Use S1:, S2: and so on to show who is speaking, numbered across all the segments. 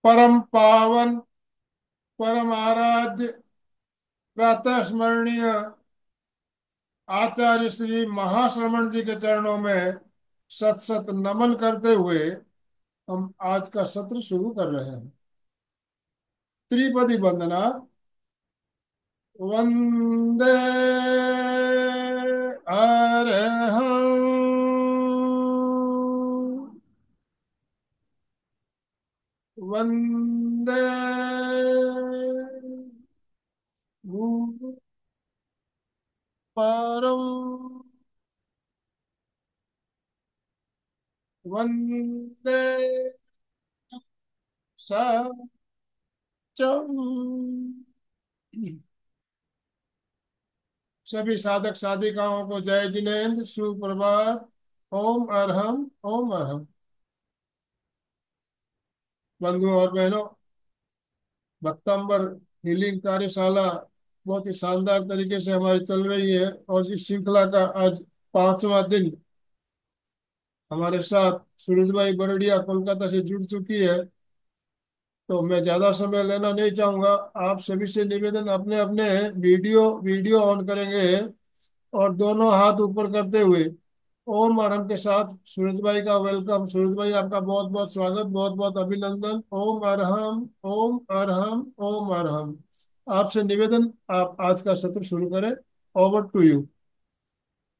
S1: परम पावन, परम आराध्य, प्रातः स्मरणीय आचार्य श्री महाश्रमण जी के चरणों में सत सत नमन करते हुए हम आज का सत्र शुरू कर रहे हैं। त्रिपदी वंदना। वंदे अरहं, वंदे गुरु परम, वंदे सत्यम। सभी साधक साधिकाओं को जय जिनेन्द्र, सुप्रभात। ओम अरहम, ओम अरहम। बंधुओं और बहनों, भक्तंबर हीलिंग कार्यशाला बहुत ही शानदार तरीके से हमारी चल रही है और इस श्रृंखला का आज 5वां दिन। हमारे साथ सूरज भाई बरड़िया कोलकाता से जुड़ चुकी है। तो मैं ज्यादा समय लेना नहीं चाहूंगा। आप सभी से निवेदन, अपने अपने वीडियो वीडियो ऑन करेंगे और दोनों हाथ ऊपर करते हुए ओम आरम के साथ सूरज भाई का वेलकम। सूरज भाई, आपका बहुत बहुत स्वागत, बहुत बहुत अभिनंदन। ओम अरहम, ओम अरहम, ओम अरहम। आपसे निवेदन, आप आज का सत्र शुरू करें। Over to you.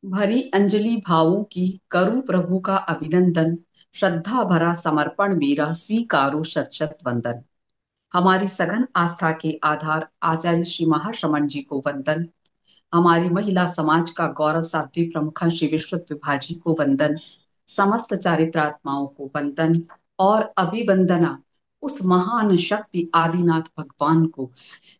S2: भरी अंजलि भावों की करूं प्रभु का अभिनंदन। श्रद्धा भरा समर्पण मेरा स्वीकारो शत शत वंदन। हमारी सघन आस्था के आधार आचार्य श्री महाश्रमण जी को वंदन। हमारी महिला समाज का गौरव साध्वी प्रमुखा श्री विश्रुत विभा जी को वंदन। समस्त चारित्रात्माओं को वंदन और अभिवंदना उस महान शक्ति आदिनाथ भगवान को,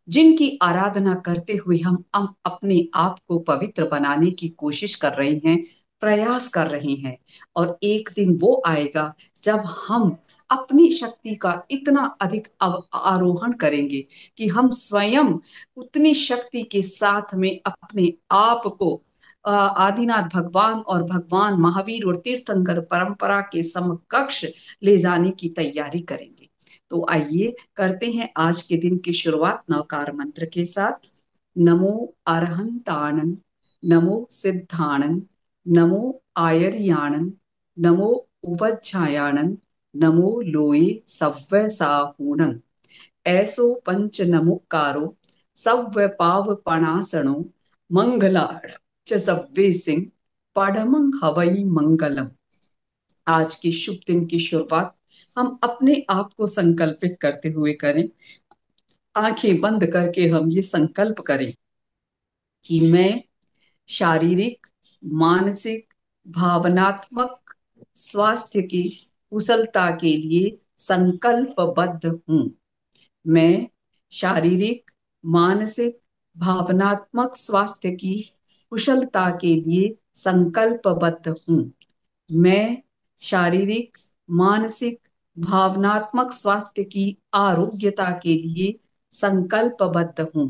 S2: जिनकी आराधना करते हुए हम अपने आप को पवित्र बनाने की कोशिश कर रहे हैं, प्रयास कर रहे हैं। और एक दिन वो आएगा जब हम अपनी शक्ति का इतना अधिक आरोहण करेंगे कि हम स्वयं उतनी शक्ति के साथ में अपने आप को आदिनाथ भगवान और भगवान महावीर और तीर्थंकर परंपरा के समकक्ष ले जाने की तैयारी करेंगे। तो आइए करते हैं आज के दिन की शुरुआत नवकार मंत्र के साथ। नमो अरहंताणं, नमो सिद्धाणं, नमो आयर्याणं, नमो उवज्झायाणं, नमो लोये सव्य साहूणं। ऐसो पंच नमुकारो सव्य पाव पणासणो मंगलार्च सव्वे सिंह पढ़मं हवई मंगलम। आज के शुभ दिन की शुरुआत हम अपने आप को संकल्पित करते हुए करें। आंखें बंद करके हम ये संकल्प करें कि मैं शारीरिक, मानसिक, भावनात्मक स्वास्थ्य की कुशलता के लिए संकल्पबद्ध हूं। मैं शारीरिक, मानसिक, भावनात्मक स्वास्थ्य की कुशलता के लिए संकल्पबद्ध हूं। मैं शारीरिक, मानसिक, भावनात्मक स्वास्थ्य की आरोग्यता के लिए संकल्पबद्ध हूँ।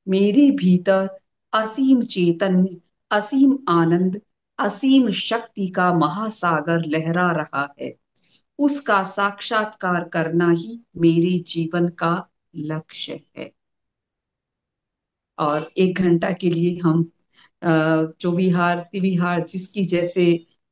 S2: मेरे भीतर असीम चैतन्य, असीम आनंद, असीम शक्ति का महासागर लहरा रहा है। उसका साक्षात्कार करना ही मेरे जीवन का लक्ष्य है। और 1 घंटा के लिए हम जो विहार तिविहार जिसकी जैसे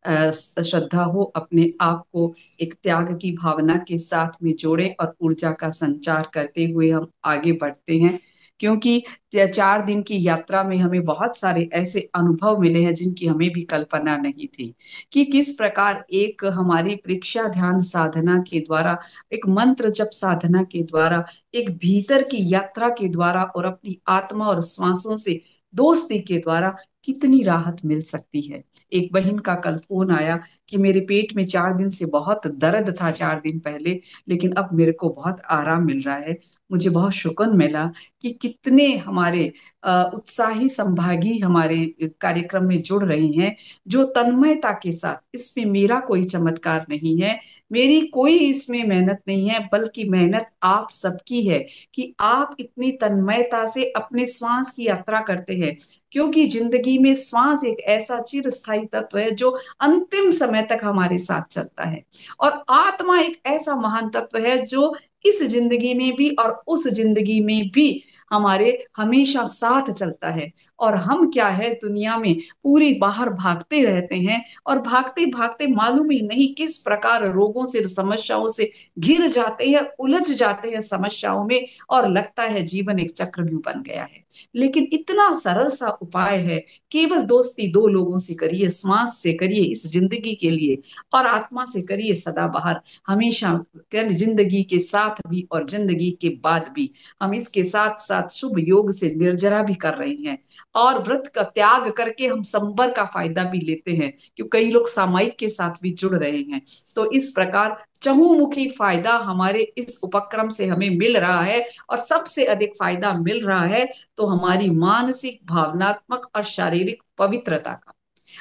S2: श्रद्धा हो, अपने आप को एक त्याग की भावना के साथ में जोड़े और ऊर्जा का संचार करते हुए हम आगे बढ़ते हैं। क्योंकि 4 दिन की यात्रा में हमें बहुत सारे ऐसे अनुभव मिले हैं जिनकी हमें भी कल्पना नहीं थी कि किस प्रकार एक हमारी परीक्षा ध्यान साधना के द्वारा, एक मंत्र जप साधना के द्वारा, एक भीतर की यात्रा के द्वारा और अपनी आत्मा और श्वासों से दोस्ती के द्वारा कितनी राहत मिल सकती है। एक बहन का कल फोन आया कि मेरे पेट में 4 दिन से बहुत दर्द था, 4 दिन पहले, लेकिन अब मेरे को बहुत आराम मिल रहा है। मुझे बहुत सुकून मिला कि कितने हमारे उत्साही संभागी हमारे कार्यक्रम में जुड़ रही हैं, जो तन्मयता के साथ, इसमें मेरा कोई चमत्कार नहीं है, मेरी कोई इसमें मेहनत नहीं है, बल्कि मेहनत आप सबकी है कि आप इतनी तन्मयता से अपने श्वास की यात्रा करते हैं। क्योंकि जिंदगी में श्वास एक ऐसा चिरस्थायी तत्व है जो अंतिम समय तक हमारे साथ चलता है। और आत्मा एक ऐसा महान तत्व है जो इस जिंदगी में भी और उस जिंदगी में भी हमारे हमेशा साथ चलता है। और हम क्या है, दुनिया में पूरी बाहर भागते रहते हैं, और भागते भागते मालूम ही नहीं किस प्रकार रोगों से, समस्याओं से घिर जाते हैं, उलझ जाते हैं समस्याओं में, और लगता है जीवन एक चक्रव्यूह बन गया है। लेकिन इतना सरल सा उपाय है, केवल दोस्ती दो लोगों से करिए, श्वास से करिए इस जिंदगी के लिए, और आत्मा से करिए सदाबहार, हमेशा जिंदगी के साथ भी और जिंदगी के बाद भी। हम इसके साथ साथ शुभ योग से निर्जरा भी कर रहे हैं, और व्रत का त्याग करके हम संबर का फायदा भी लेते हैं, क्योंकि कई लोग सामायिक के साथ भी जुड़ रहे हैं। तो इस प्रकार चहुमुखी फायदा हमारे इस उपक्रम से हमें मिल रहा है, और सबसे अधिक फायदा मिल रहा है तो हमारी मानसिक, भावनात्मक और शारीरिक पवित्रता का।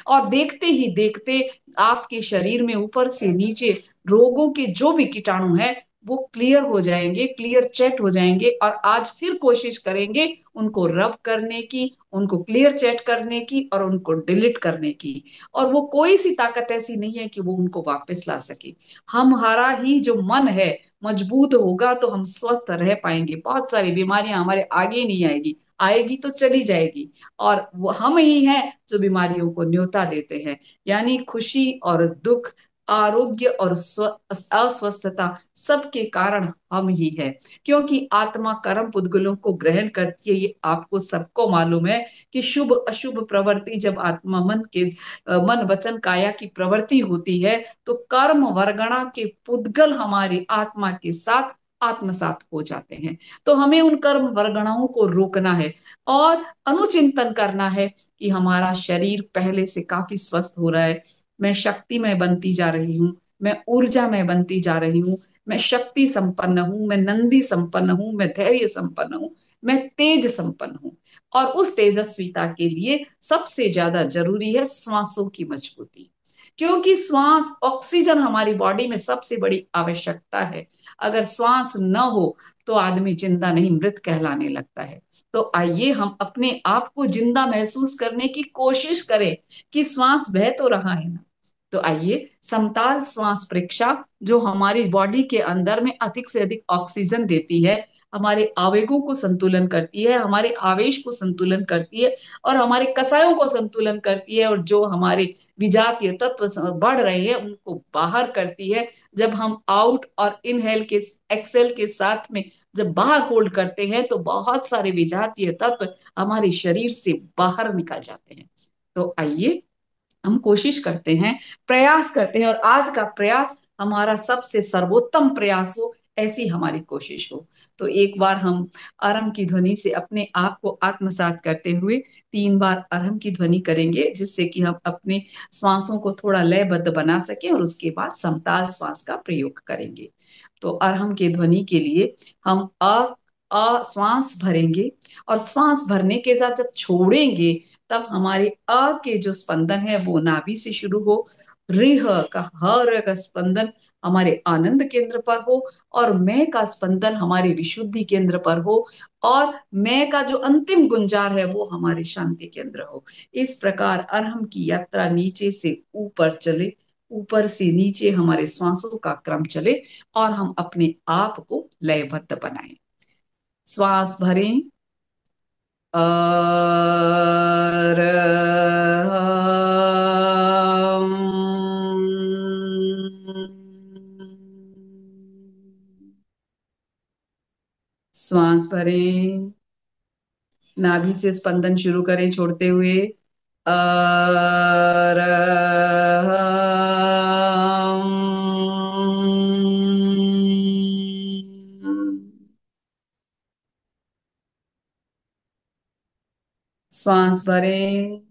S2: और देखते ही देखते आपके शरीर में ऊपर से नीचे रोगों के जो भी कीटाणु हैं वो क्लियर हो जाएंगे, क्लियर चेट हो जाएंगे, और आज फिर कोशिश करेंगे उनको रब करने की, उनको क्लियर चेट करने की और उनको डिलीट करने की। और वो कोई सी ताकत ऐसी नहीं है कि वो उनको वापस ला सके। हमारा ही जो मन है मजबूत होगा तो हम स्वस्थ रह पाएंगे, बहुत सारी बीमारियां हमारे आगे नहीं आएगी, आएगी तो चली जाएगी। और वो हम ही हैं जो बीमारियों को न्योता देते हैं। यानी खुशी और दुख, आरोग्य और अस्वस्थता, सबके कारण हम ही है। क्योंकि आत्मा कर्म पुद्गलों को ग्रहण करती है, ये आपको सबको मालूम है कि शुभ अशुभ प्रवृत्ति जब आत्मा मन के मन वचन काया की प्रवृत्ति होती है, तो कर्म वर्गणा के पुद्गल हमारी आत्मा के साथ आत्मसात हो जाते हैं। तो हमें उन कर्म वर्गणाओं को रोकना है, और अनुचिंतन करना है कि हमारा शरीर पहले से काफी स्वस्थ हो रहा है, मैं शक्तिमय बनती जा रही हूँ, मैं ऊर्जा में बनती जा रही हूँ, मैं शक्ति संपन्न हूँ, मैं नंदी संपन्न हूँ, मैं धैर्य संपन्न हूँ, मैं तेज संपन्न हूँ। और उस तेजस्विता के लिए सबसे ज्यादा जरूरी है श्वासों की मजबूती। क्योंकि श्वास ऑक्सीजन हमारी बॉडी में सबसे बड़ी आवश्यकता है। अगर श्वास न हो तो आदमी जिंदा नहीं, मृत कहलाने लगता है। तो आइए हम अपने आप को जिंदा महसूस करने की कोशिश करें कि श्वास बह तो रहा है ना। तो आइए समताल श्वास परीक्षा, जो हमारी बॉडी के अंदर में अधिक से अधिक ऑक्सीजन देती है, हमारे आवेगों को संतुलन करती है, हमारे आवेश को संतुलन करती है, और हमारे कसायों को संतुलन करती है, और जो हमारे विजातीय तत्व बढ़ रहे हैं उनको बाहर करती है। जब हम आउट और इनहेल के, एक्सेल के साथ में जब बाहर होल्ड करते हैं तो बहुत सारे विजातीय तत्व हमारे शरीर से बाहर निकल जाते हैं। तो आइए हम कोशिश करते हैं, प्रयास करते हैं, और आज का प्रयास हमारा सबसे सर्वोत्तम प्रयास हो, ऐसी हमारी कोशिश हो। तो एक बार हम अरम की ध्वनि से अपने आप को आत्मसात करते हुए 3 बार अरम की ध्वनि करेंगे, जिससे कि हम अपने श्वासों को थोड़ा लयबद्ध बना सके, और उसके बाद समताल श्वास का प्रयोग करेंगे। तो अरहम के ध्वनि के लिए हम अ श्वास भरेंगे, और श्वास भरने के साथ जब छोड़ेंगे तब हमारे अ के जो स्पंदन है वो नाभि से शुरू हो, रिह का, हर का स्पंदन हमारे आनंद केंद्र पर हो, और मैं का स्पंदन हमारे विशुद्धि केंद्र पर हो, और मैं का जो अंतिम गुंजार है वो हमारे शांति केंद्र हो। इस प्रकार अरहम की यात्रा नीचे से ऊपर चले, ऊपर से नीचे हमारे श्वासों का क्रम चले, और हम अपने आप को लयबद्ध बनाएं। श्वास भरें, श्वास भरें, नाभि से स्पंदन शुरू करें छोड़ते हुए, श्वास भरें,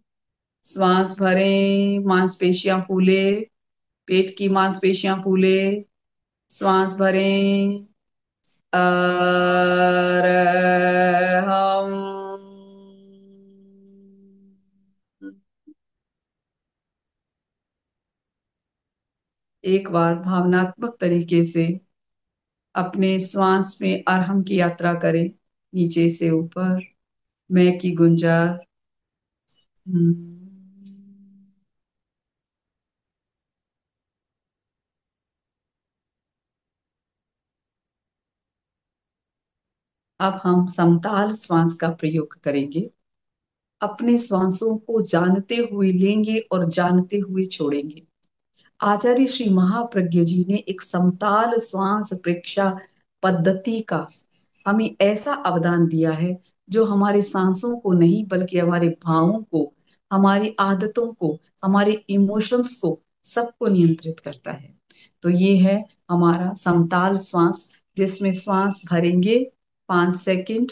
S2: श्वास भरें, मांसपेशियां फूले, पेट की मांसपेशियां फूले, श्वास भरें, हम। एक बार भावनात्मक तरीके से अपने श्वास में अरहम की यात्रा करें, नीचे से ऊपर, मैं की गुंजार, अब हम समताल श्वास का प्रयोग करेंगे। अपने श्वासों को जानते हुए लेंगे और जानते हुए छोड़ेंगे। आचार्य श्री महाप्रज्ञ जी ने एक समताल श्वास प्रेक्षा पद्धति का हमें ऐसा अवदान दिया है, जो हमारे सांसों को नहीं बल्कि हमारे भावों को, हमारी आदतों को, हमारे इमोशंस को, सबको नियंत्रित करता है। तो ये है हमारा समताल श्वास, जिसमें श्वास भरेंगे 5 सेकंड,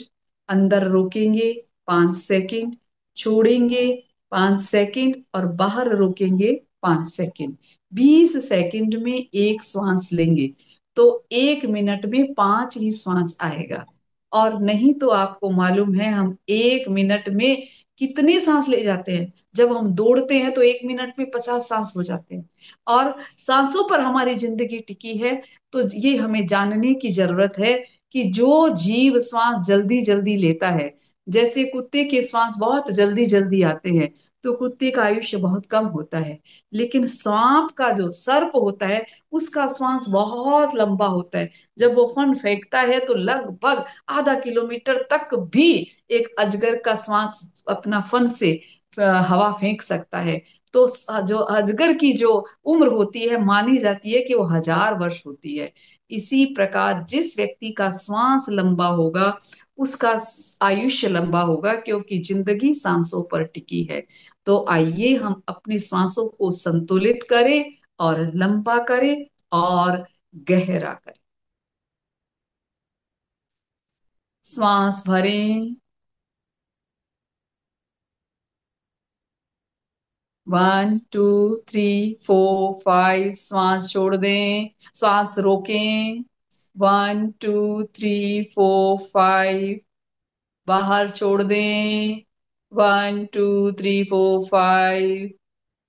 S2: अंदर रोकेंगे 5 सेकंड, छोड़ेंगे 5 सेकंड और बाहर रोकेंगे 5 सेकंड। 20 सेकंड में एक श्वास लेंगे तो 1 मिनट में 5 ही श्वास आएगा। और नहीं तो आपको मालूम है हम 1 मिनट में कितने सांस ले जाते हैं। जब हम दौड़ते हैं तो 1 मिनट में 50 सांस हो जाते हैं। और सांसों पर हमारी जिंदगी टिकी है। तो ये हमें जानने की जरूरत है कि जो जीव श्वास जल्दी जल्दी लेता है, जैसे कुत्ते के श्वास बहुत जल्दी जल्दी आते हैं, तो कुत्ते का आयुष्य बहुत कम होता है। लेकिन सांप का जो सर्प होता है, उसका श्वास बहुत लंबा होता है। जब वो फन फेंकता है तो लगभग ½ किलोमीटर तक भी एक अजगर का श्वास अपना फन से हवा फेंक सकता है। तो जो अजगर की जो उम्र होती है, मानी जाती है कि वो 1000 वर्ष होती है। इसी प्रकार जिस व्यक्ति का श्वास लंबा होगा, उसका आयुष्य लंबा होगा, क्योंकि जिंदगी सांसों पर टिकी है। तो आइए हम अपनी श्वासों को संतुलित करें और लंबा करें और गहरा करें। श्वास भरें, 1 2 3 4 5। श्वास छोड़ दें, श्वास रोकें, 1 2 3 4 5। बाहर छोड़ दें, 1 2 3 4 5।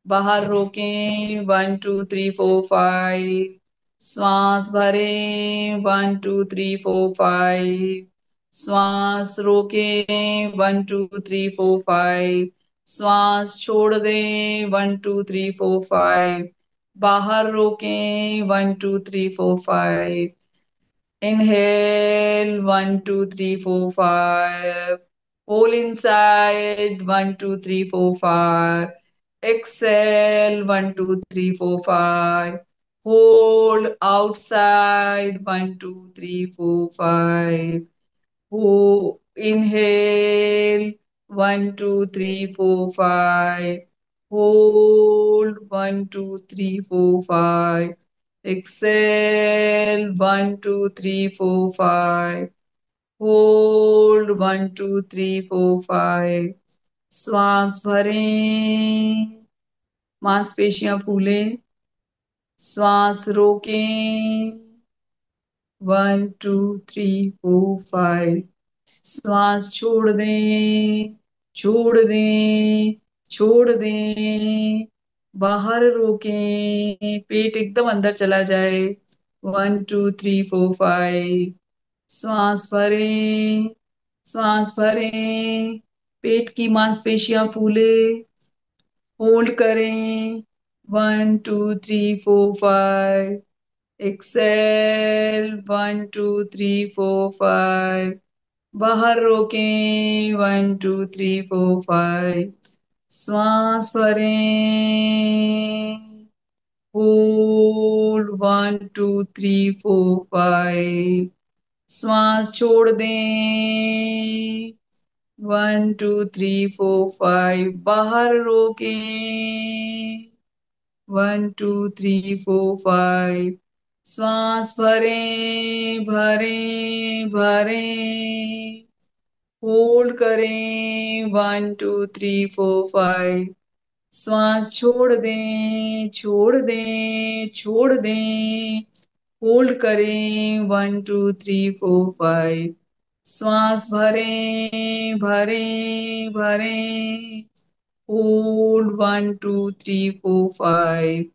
S2: बाहर रोकें, 1 2 3 4 5। श्वास भरें, 1 2 3 4 5। श्वास रोकें, 1 2 3 4 5। श्वास छोड़ दें, 1 2 3 4 5। बाहर रोकें, 1 2 3 4 5। Inhale, 1 2 3 4 5. Hold inside, 1 2 3 4 5. Exhale, 1 2 3 4 5. Hold outside, 1 2 3 4 5. Inhale, 1 2 3 4 5. Hold, 1 2 3 4 5. Exhale, 1 2 3 4 5. Hold, 1 2 3 4 5. श्वास भरें, मांसपेशियां फूलें, श्वास रोकें, 1 2 3 4 5। श्वास छोड़ दें, छोड़ दें, छोड़ दें। बाहर रोकें, पेट एकदम अंदर चला जाए, 1 2 3 4 5। श्वास भरें, श्वास भरें, पेट की मांसपेशियां फूले, होल्ड करें, 1 2 3 4 5। एक्सेल, 1 2 3 4 5। बाहर रोकें, 1 2 3 4 5। श्वास भरें, होल्ड, 1 2 3 4 5। श्वास छोड़ दें, 1 2 3 4 5। बाहर रोकें, 1 2 3 4 5। श्वास भरें, भरें, भरें, होल्ड करें, 1 2 3 4 5। श्वास छोड़ दें, छोड़ दें, छोड़ दें। होल्ड करें, 1 2 3 4 5। श्वास भरें, भरें, भरें, होल्ड, 1 2 3 4 5।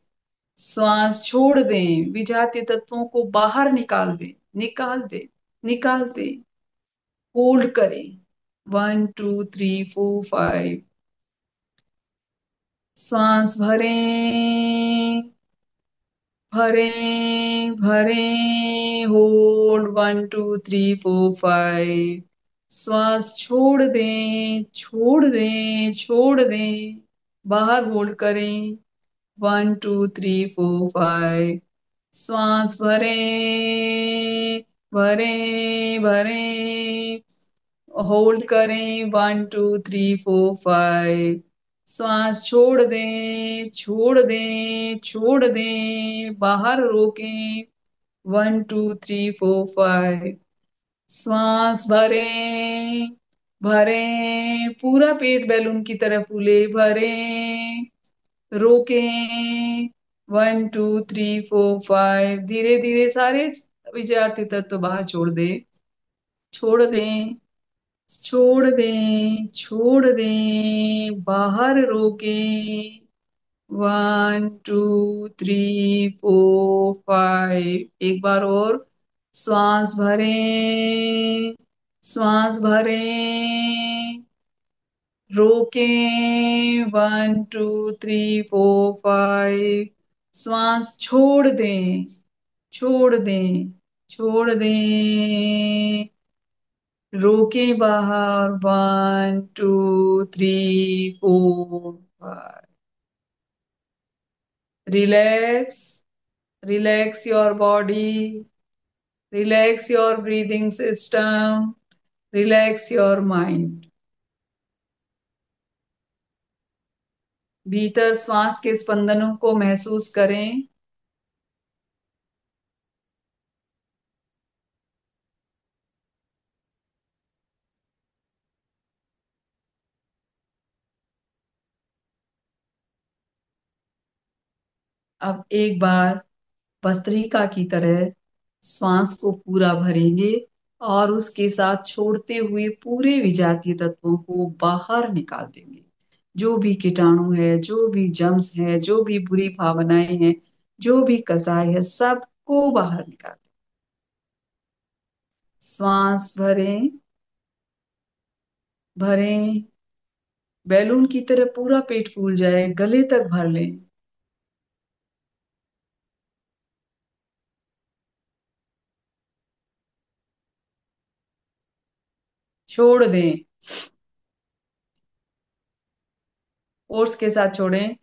S2: श्वास छोड़ दें, विजातीय तत्वों को बाहर निकाल दें, निकाल दें, निकाल दें। होल्ड करें, 1 2 3 4 5। श्वास भरें, भरें, भरें, होल्ड, 1 2 3 4 5। श्वास छोड़ दें, छोड़ दें, छोड़ दें, बाहर होल्ड करें, 1 2 3 4 5। श्वास भरें, भरें, भरें, होल्ड करें, 1 2 3 4 5। श्वास छोड़ दें, छोड़ दें, छोड़ दें, बाहर रोकें, 1 2 3 4 5। श्वास भरें, भरें, पूरा पेट बैलून की तरह फूले, भरें, रोकें, 1 2 3 4 5। धीरे धीरे सारे विजाती तत्व बाहर छोड़ दे, छोड़ दें, छोड़ दें, छोड़ दें, बाहर रोकें, 1 2 3 4 5। एक बार और, श्वास भरें, श्वास भरें, रोकें, 1 2 3 4 5। श्वास छोड़ दें, छोड़ दें, छोड़ दें, रोकें बाहर, 1 2 3 4 5। Relax, relax your body, relax your breathing system, relax your mind. भीतर श्वास के स्पंदनों को महसूस करें। अब एक बार भस्त्रिका की तरह श्वास को पूरा भरेंगे और उसके साथ छोड़ते हुए पूरे विजातीय तत्वों को बाहर निकाल देंगे। जो भी कीटाणु है, जो भी जम्स है, जो भी बुरी भावनाएं हैं, जो भी कसाय है, सबको बाहर निकाल दें। श्वास भरें, भरें, बैलून की तरह पूरा पेट फूल जाए, गले तक भर लें। छोड़ दें, फोर्स के साथ छोड़ें।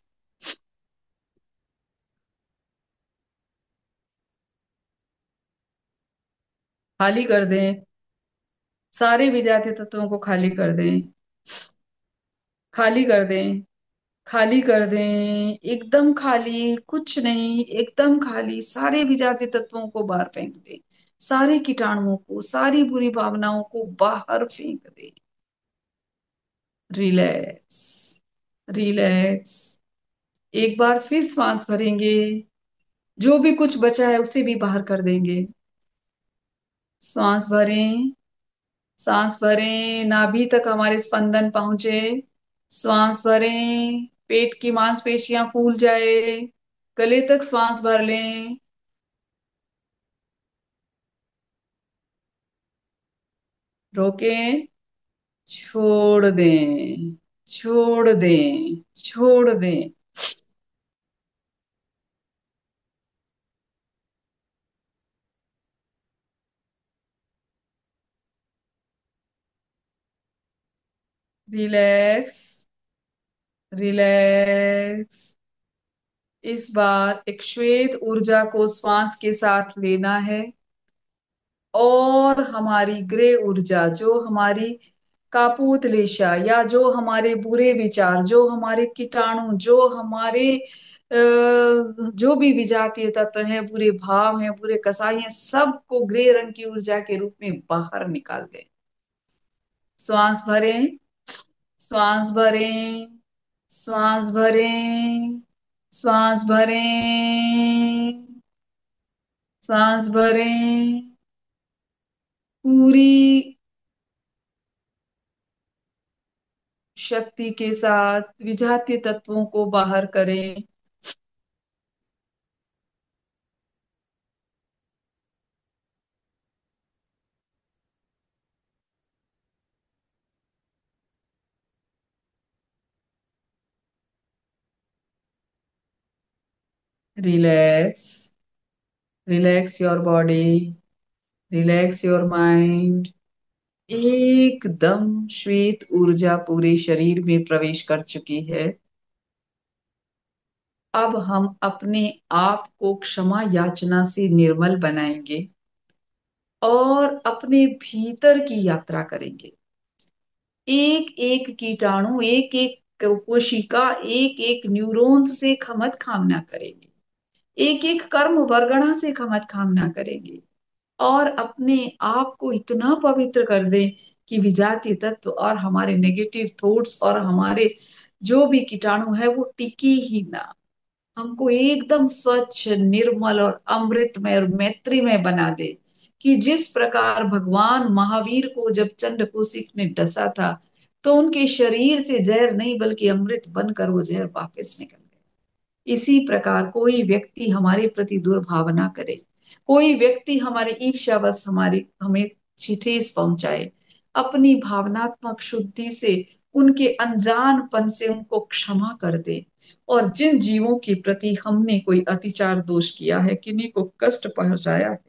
S2: खाली कर दें, सारे विजातीय तत्वों को खाली कर दें, खाली कर दें, खाली कर दें, एकदम खाली, कुछ नहीं, एकदम खाली, सारे विजातीय तत्वों को बाहर फेंक दें, सारे कीटाणुओं को, सारी बुरी भावनाओं को बाहर फेंक दें। Relax, relax. एक बार फिर श्वास भरेंगे, जो भी कुछ बचा है उसे भी बाहर कर देंगे। श्वास भरें, सांस भरें, नाभि तक हमारे स्पंदन पहुंचे। श्वास भरें, पेट की मांसपेशियां फूल जाए, गले तक श्वास भर लें। रोकें, छोड़ दें, छोड़ दें, छोड़ दें। Relax, relax. इस बार एक श्वेत ऊर्जा को श्वास के साथ लेना है और हमारी ग्रे ऊर्जा, जो हमारी कापुतलेशा, या जो हमारे बुरे विचार, जो हमारे कीटाणु, जो हमारे जो भी विजातीय तत्व हैं, बुरे भाव हैं, बुरे कसाई हैं, सबको ग्रे रंग की ऊर्जा के रूप में बाहर निकाल दें। श्वास भरें, श्वास भरें, श्वास भरें, श्वास भरें, श्वास भरें, पूरी शक्ति के साथ विजातीय तत्वों को बाहर करें। Relax, relax your body, relax your mind. एकदम श्वेत ऊर्जा पूरे शरीर में प्रवेश कर चुकी है। अब हम अपने आप को क्षमा याचना से निर्मल बनाएंगे और अपने भीतर की यात्रा करेंगे। एक एक कीटाणु, एक एक कोशिका, एक एक न्यूरॉन्स से खमत खामना करेंगे। एक एक कर्म वर्गणा से खमत खामना करेंगे और अपने आप को इतना पवित्र कर दें कि विजातीय तत्व और हमारे नेगेटिव थॉट्स और हमारे जो भी कीटाणु है वो टिकी ही ना। हमको एकदम स्वच्छ, निर्मल और अमृतमय और मैत्रीमय बना दे कि जिस प्रकार भगवान महावीर को जब चंडकोशिक ने डसा था तो उनके शरीर से जहर नहीं बल्कि अमृत बनकर वो जहर वापस निकल गए। इसी प्रकार कोई व्यक्ति हमारे प्रति दुर्भावना करे, कोई व्यक्ति हमारे ईर्ष्यावश हमारी हमें ठेस पहुंचाए, अपनी भावनात्मक शुद्धि से, उनके अनजानपन से उनको क्षमा कर दे। और जिन जीवों के प्रति हमने कोई अतिचार दोष किया है, किन्हीं को कष्ट पहुंचाया है,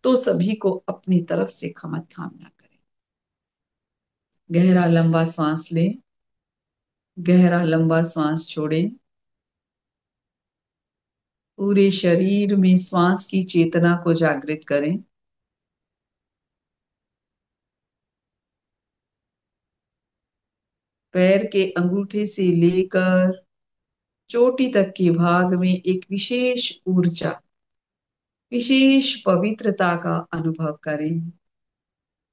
S2: तो सभी को अपनी तरफ से क्षमा कामना करें। गहरा लंबा श्वास लें, गहरा लंबा श्वास छोड़ें। पूरे शरीर में श्वास की चेतना को जागृत करें। पैर के अंगूठे से लेकर चोटी तक के भाग में एक विशेष ऊर्जा, विशेष पवित्रता का अनुभव करें।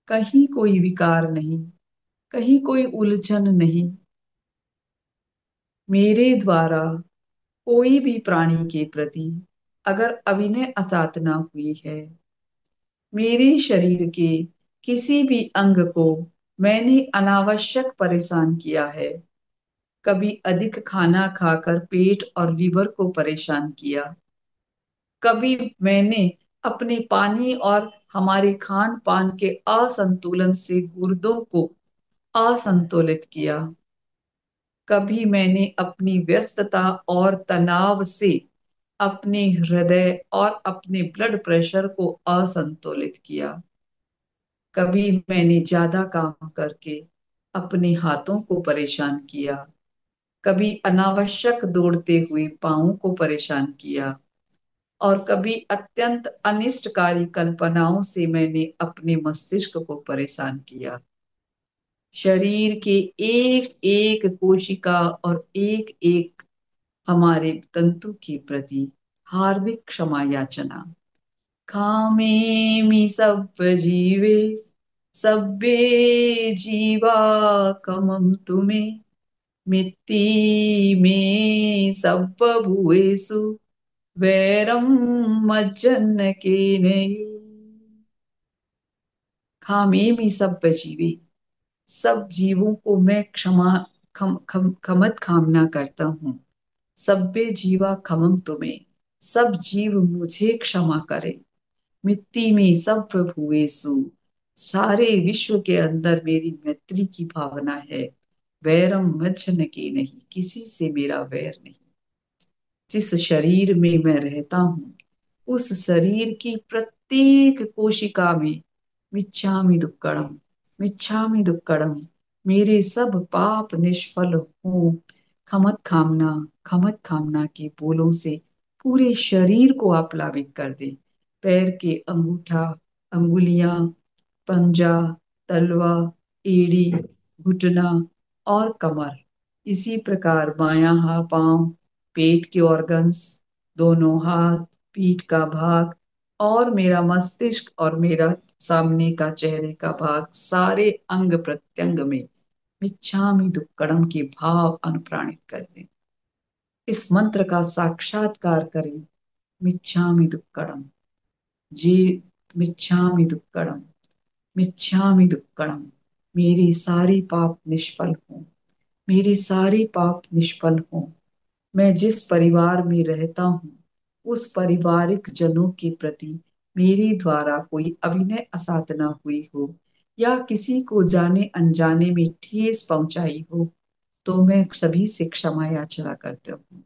S2: कहीं कोई विकार नहीं, कहीं कोई उलझन नहीं। मेरे द्वारा कोई भी प्राणी के प्रति अगर अविनय असाधना हुई है, मेरे शरीर के किसी भी अंग को मैंने अनावश्यक परेशान किया है, कभी अधिक खाना खाकर पेट और लीवर को परेशान किया, कभी मैंने अपने पानी और हमारे खान पान के असंतुलन से गुर्दों को असंतुलित किया, कभी मैंने अपनी व्यस्तता और तनाव से अपने हृदय और अपने ब्लड प्रेशर को असंतुलित किया, कभी मैंने ज्यादा काम करके अपने हाथों को परेशान किया, कभी अनावश्यक दौड़ते हुए पाँवों को परेशान किया, और कभी अत्यंत अनिष्टकारी कल्पनाओं से मैंने अपने मस्तिष्क को परेशान किया। शरीर के एक एक कोशिका और एक एक हमारे तंतु के प्रति हार्दिक क्षमा याचना। खामेमि सब्ब जीवे, सब्बे जीवा कमम तुमे, मित्ति में सब्ब भूएषु, वैरम मज्जन्न के नहीं। खामेमि सब्ब जीवे, सब जीवों को मैं क्षमा खमत कामना करता हूँ। सब्बे जीवा खमम तुम्हें, सब जीव मुझे क्षमा करे। मिट्टी में सब भूएसु, सारे विश्व के अंदर मेरी मैत्री की भावना है। वैरम मज्जन की नहीं, किसी से मेरा वैर नहीं। जिस शरीर में मैं रहता हूँ उस शरीर की प्रत्येक कोशिका में मिच्छामि दुक्कड़म, मिच्छामि दुक्कड़म, मेरे सब पाप निष्फल हो। खमत खामना, खमत खामना के बोलों से पूरे शरीर को आप्लावित कर दे। पैर के अंगूठा, अंगुलियां, पंजा, तलवा, एड़ी, घुटना और कमर, इसी प्रकार बायां हाथ पांव, पेट के ऑर्गन्स, दोनों हाथ, पीठ का भाग और मेरा मस्तिष्क और मेरा सामने का चेहरे का भाग, सारे अंग प्रत्यंग में मिच्छामि दुक्कड़म के भाव अनुप्राणित कर दें। इस मंत्र का साक्षात्कार करें। मिच्छामि दुक्कड़म, जी, मिच्छामि दुक्कड़म, मिच्छामि दुक्कड़म। मेरी सारी पाप निष्फल हो, मेरी सारी पाप निष्फल हो। मैं जिस परिवार में रहता हूँ उस पारिवारिक जनों के प्रति मेरे द्वारा कोई अभिनय असाधना हुई हो या किसी को जाने अनजाने में ठेस पहुंचाई हो, तो मैं सभी से क्षमा याचना करता हूँ।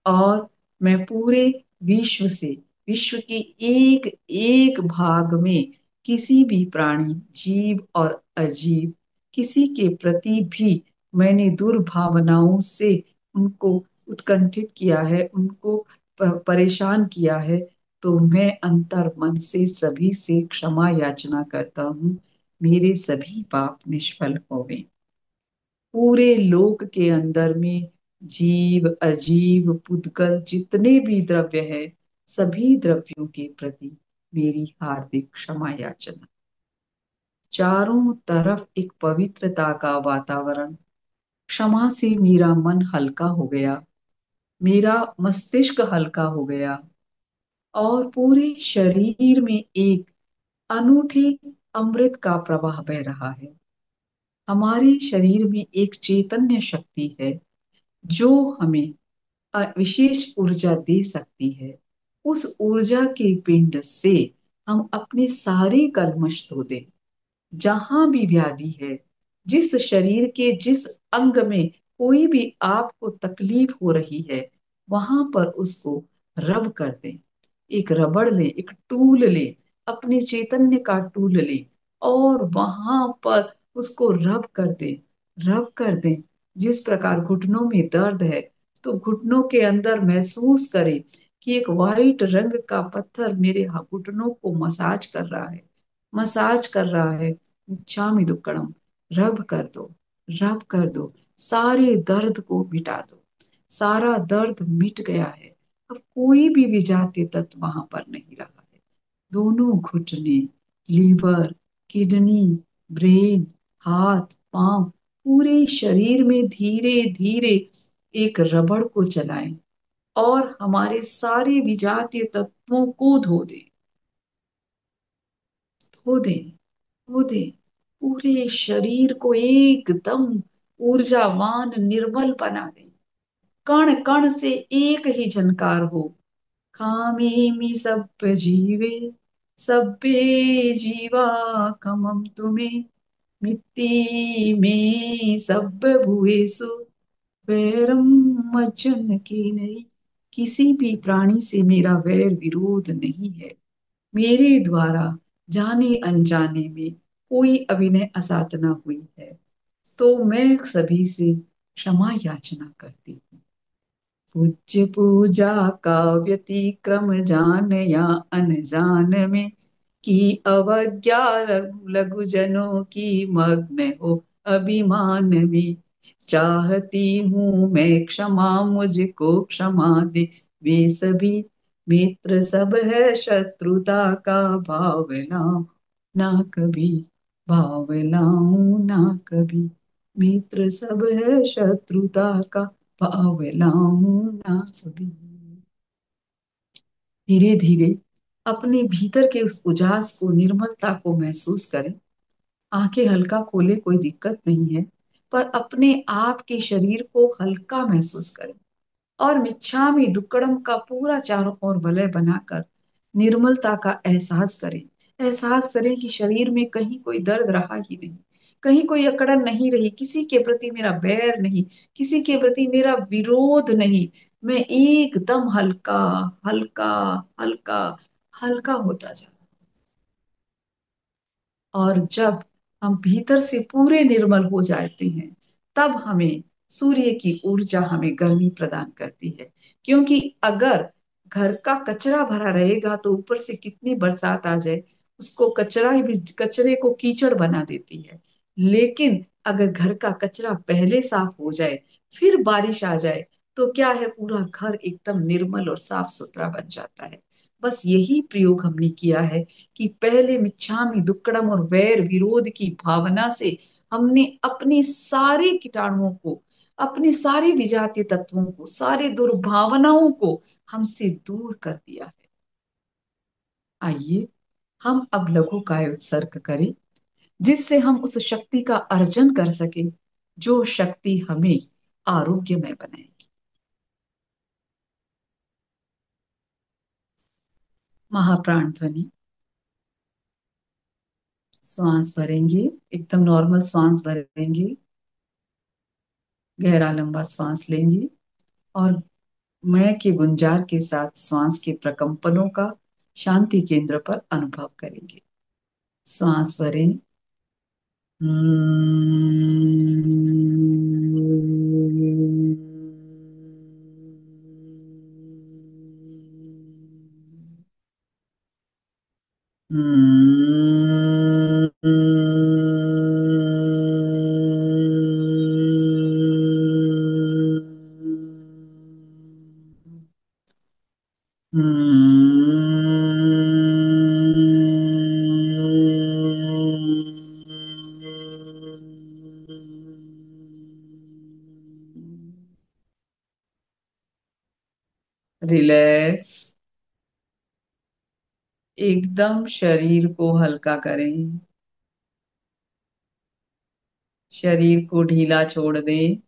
S2: और मैं पूरे विश्व से, विश्व के एक एक भाग में किसी भी प्राणी, जीव और अजीव, किसी के प्रति भी मैंने दुर्भावनाओं से उनको उत्कंठित किया है, उनको परेशान किया है, तो मैं अंतर मन से सभी से क्षमा याचना करता हूँ। मेरे सभी पाप निष्फल होवे। पूरे लोक के अंदर में जीव अजीव पुद्गल जितने भी द्रव्य है, सभी द्रव्यों के प्रति मेरी हार्दिक क्षमा याचना। चारों तरफ एक पवित्रता का वातावरण। क्षमा से मेरा मन हल्का हो गया, मेरा मस्तिष्क हल्का हो गया, और पूरे शरीर में एक अनूठे अमृत का प्रवाह बह रहा है। हमारे शरीर में एक चैतन्य शक्ति है जो हमें विशेष ऊर्जा दे सकती है। उस ऊर्जा के पिंड से हम अपने सारे कल्मश धो दें। जहां भी व्याधि है, जिस शरीर के जिस अंग में कोई भी आपको तकलीफ हो रही है, वहां पर उसको रब कर दें। एक रबड़ ले, एक टूल ले, अपने चैतन्य का टूल ले, और वहां पर उसको रब कर दें, रब कर दें। जिस प्रकार घुटनों में दर्द है, तो घुटनों के अंदर महसूस करें कि एक वाइट रंग का पत्थर मेरे घुटनों को मसाज कर रहा है, मसाज कर रहा है। इच्छामि दुक्कड़म, रब कर दो, रब कर दो, सारे दर्द को मिटा दो। सारा दर्द मिट गया है, अब कोई भी विजातीय तत्व वहां पर नहीं रहा है। दोनों घुटने, लीवर, किडनी, ब्रेन, हाथ, पांव, पूरे शरीर में धीरे धीरे एक रबड़ को चलाएं और हमारे सारे विजातीय तत्वों को धो दें, धो दें, धो दें। पूरे शरीर को एकदम ऊर्जावान निर्मल बना दें। कण कण से एक ही झनकार हो, कामेमि सभ्य जीवे, सभ्ये जीवा कमम तुम्हें, मित्ति में सभ्य भूएसु, वैरम मज्जन की नहीं। किसी भी प्राणी से मेरा वैर विरोध नहीं है। मेरे द्वारा जाने अनजाने में कोई अभिनय असाधना हुई है, तो मैं सभी से क्षमा याचना करती हूँ। पूज्य पूजा का व्यतिक्रम जान या अनजान में की अवज्ञा, लघु जनों की मग्न हो अभिमान में। चाहती हूँ मैं क्षमा, मुझको क्षमा दे वे सभी। मित्र सब है शत्रुता का भाव लाऊं ना कभी, भाव लाऊं ना कभी। मित्र सब है शत्रुता का भाव लाऊं ना सभी। धीरे धीरे अपने भीतर के उस उजास को, निर्मलता को महसूस करें। आंखें हल्का खोले, कोई दिक्कत नहीं है, पर अपने आप के शरीर को हल्का महसूस करें, और मिच्छामि दुक्कड़म का पूरा चारों ओर वलय बनाकर निर्मलता का एहसास करें। एहसास करें कि शरीर में कहीं कोई दर्द रहा ही नहीं, कहीं कोई अकड़न नहीं रही, किसी के प्रति मेरा बैर नहीं, किसी के प्रति मेरा विरोध नहीं। मैं एकदम हल्का, हल्का, हल्का, हल्का होता जा। और जब हम भीतर से पूरे निर्मल हो जाते हैं, तब हमें सूर्य की ऊर्जा हमें गर्मी प्रदान करती है। क्योंकि अगर घर का कचरा भरा रहेगा, तो ऊपर से कितनी बरसात आ जाए, उसको कचरा ही भी, कचरे को कीचड़ बना देती है। लेकिन अगर घर का कचरा पहले साफ हो जाए, फिर बारिश आ जाए, तो क्या है, पूरा घर एकदम निर्मल और साफ सुथरा बन जाता है। बस यही प्रयोग हमने किया है कि पहले मिच्छामि दुक्कड़म और वैर विरोध की भावना से हमने अपने सारे कीटाणुओं को, अपने सारे विजातीय तत्वों को, सारे दुर्भावनाओं को हमसे दूर कर दिया है। आइए हम अब लघु काय उत्सर्ग करें, जिससे हम उस शक्ति का अर्जन कर सके जो शक्ति हमें आरोग्यमय बनाएगी। महाप्राण ध्वनि। श्वास भरेंगे, एकदम नॉर्मल श्वास भरेंगे, गहरा लंबा श्वास लेंगे, और मैं के गुंजार के साथ श्वास के प्रकंपनों का शांति केंद्र पर अनुभव करेंगे। श्वास भरें। रिलैक्स। एकदम शरीर को हल्का करें। शरीर को ढीला छोड़ दें।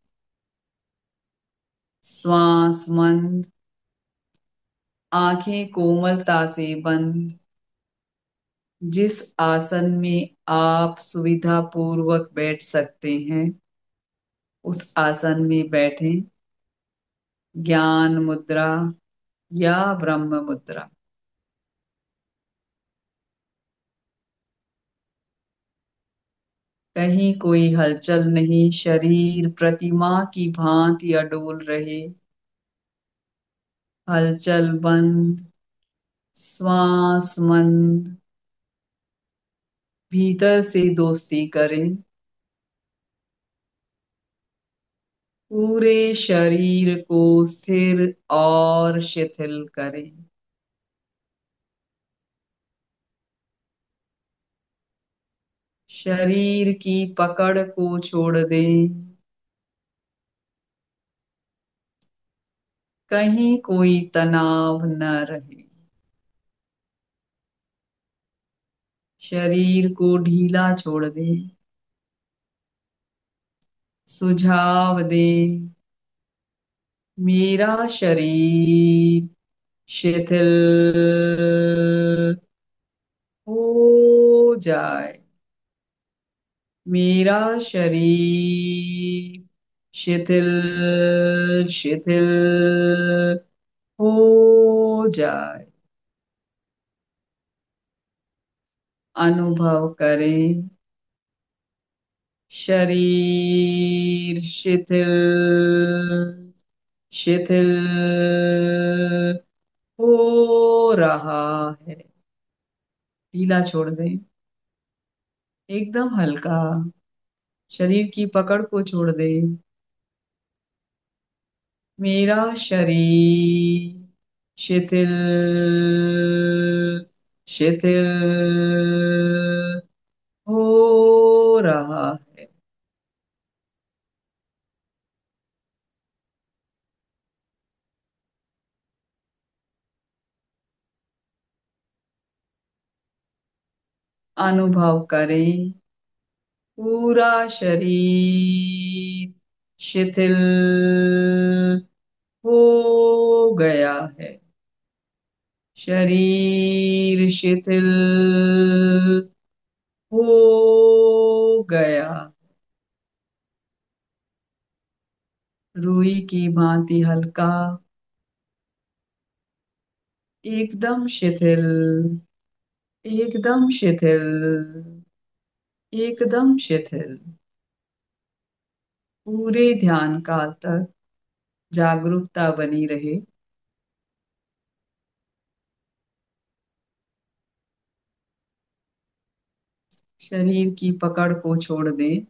S2: श्वास मंद। आंखें कोमलता से बंद। जिस आसन में आप सुविधा पूर्वक बैठ सकते हैं उस आसन में बैठें। ज्ञान मुद्रा या ब्रह्म मुद्रा। कहीं कोई हलचल नहीं, शरीर प्रतिमा की भांति अडोल रहे। हलचल बंद। श्वास मंद। भीतर से दोस्ती करें। पूरे शरीर को स्थिर और शिथिल करें। शरीर की पकड़ को छोड़ दें। कहीं कोई तनाव न रहे। शरीर को ढीला छोड़ दें। सुझाव दें। मेरा शरीर शिथिल हो जाए। मेरा शरीर शिथिल शिथिल हो जाए। अनुभव करें। शरीर शिथिल शिथिल हो रहा है। ढीला छोड़ दें। एकदम हल्का। शरीर की पकड़ को छोड़ दें। मेरा शरीर शिथिल शिथिल हो रहा है। अनुभव करें। पूरा शरीर शिथिल हो गया है। शरीर शिथिल हो गया। रुई की भांति हल्का। एकदम शिथिल। एकदम शिथिल। एकदम शिथिल। पूरे ध्यान काल तक जागरूकता बनी रहे। शरीर की पकड़ को छोड़ दें।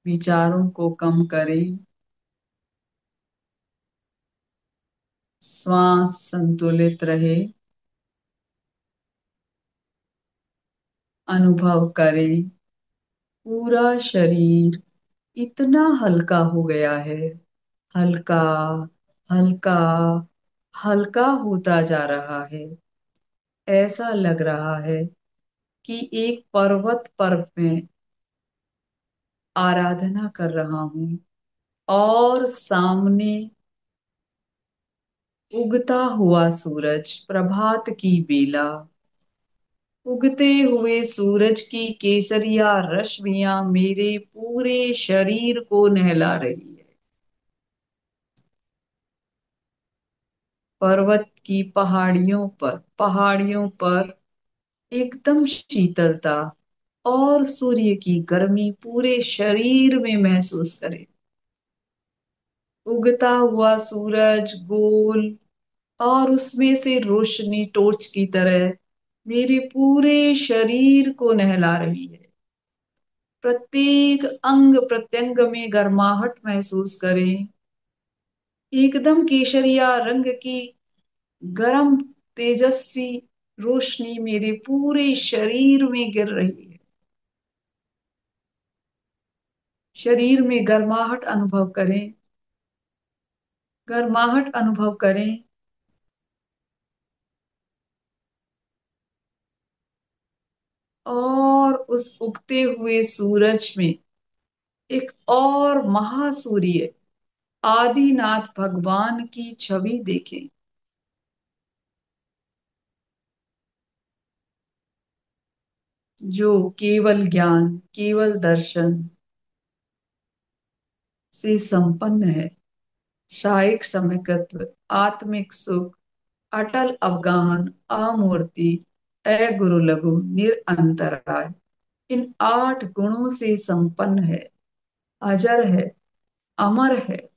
S2: विचारों को कम करें। श्वास संतुलित रहे। अनुभव करें। पूरा शरीर इतना हल्का हो गया है। हल्का हल्का हल्का होता जा रहा है। ऐसा लग रहा है कि एक पर्वत पर मैं आराधना कर रहा हूँ और सामने उगता हुआ सूरज, प्रभात की बेला उगते हुए सूरज की केसरिया रश्मियां मेरे पूरे शरीर को नहला रही है। पर्वत की पहाड़ियों पर एकदम शीतलता और सूर्य की गर्मी पूरे शरीर में महसूस करें। उगता हुआ सूरज गोल और उसमें से रोशनी टॉर्च की तरह मेरे पूरे शरीर को नहला रही है। प्रत्येक अंग प्रत्यंग में गर्माहट महसूस करें। एकदम केशरिया रंग की गरम तेजस्वी रोशनी मेरे पूरे शरीर में गिर रही है। शरीर में गर्माहट अनुभव करें। और उस उगते हुए सूरज में एक और महासूर्य आदिनाथ भगवान की छवि देखें, जो केवल ज्ञान, केवल दर्शन से संपन्न है। शायिक समकत्व, आत्मिक सुख, अटल अवगाहन, अमूर्ति, अगुरु लघु, निरंतराय, इन 8 गुणों से संपन्न है, अजर है, अमर है।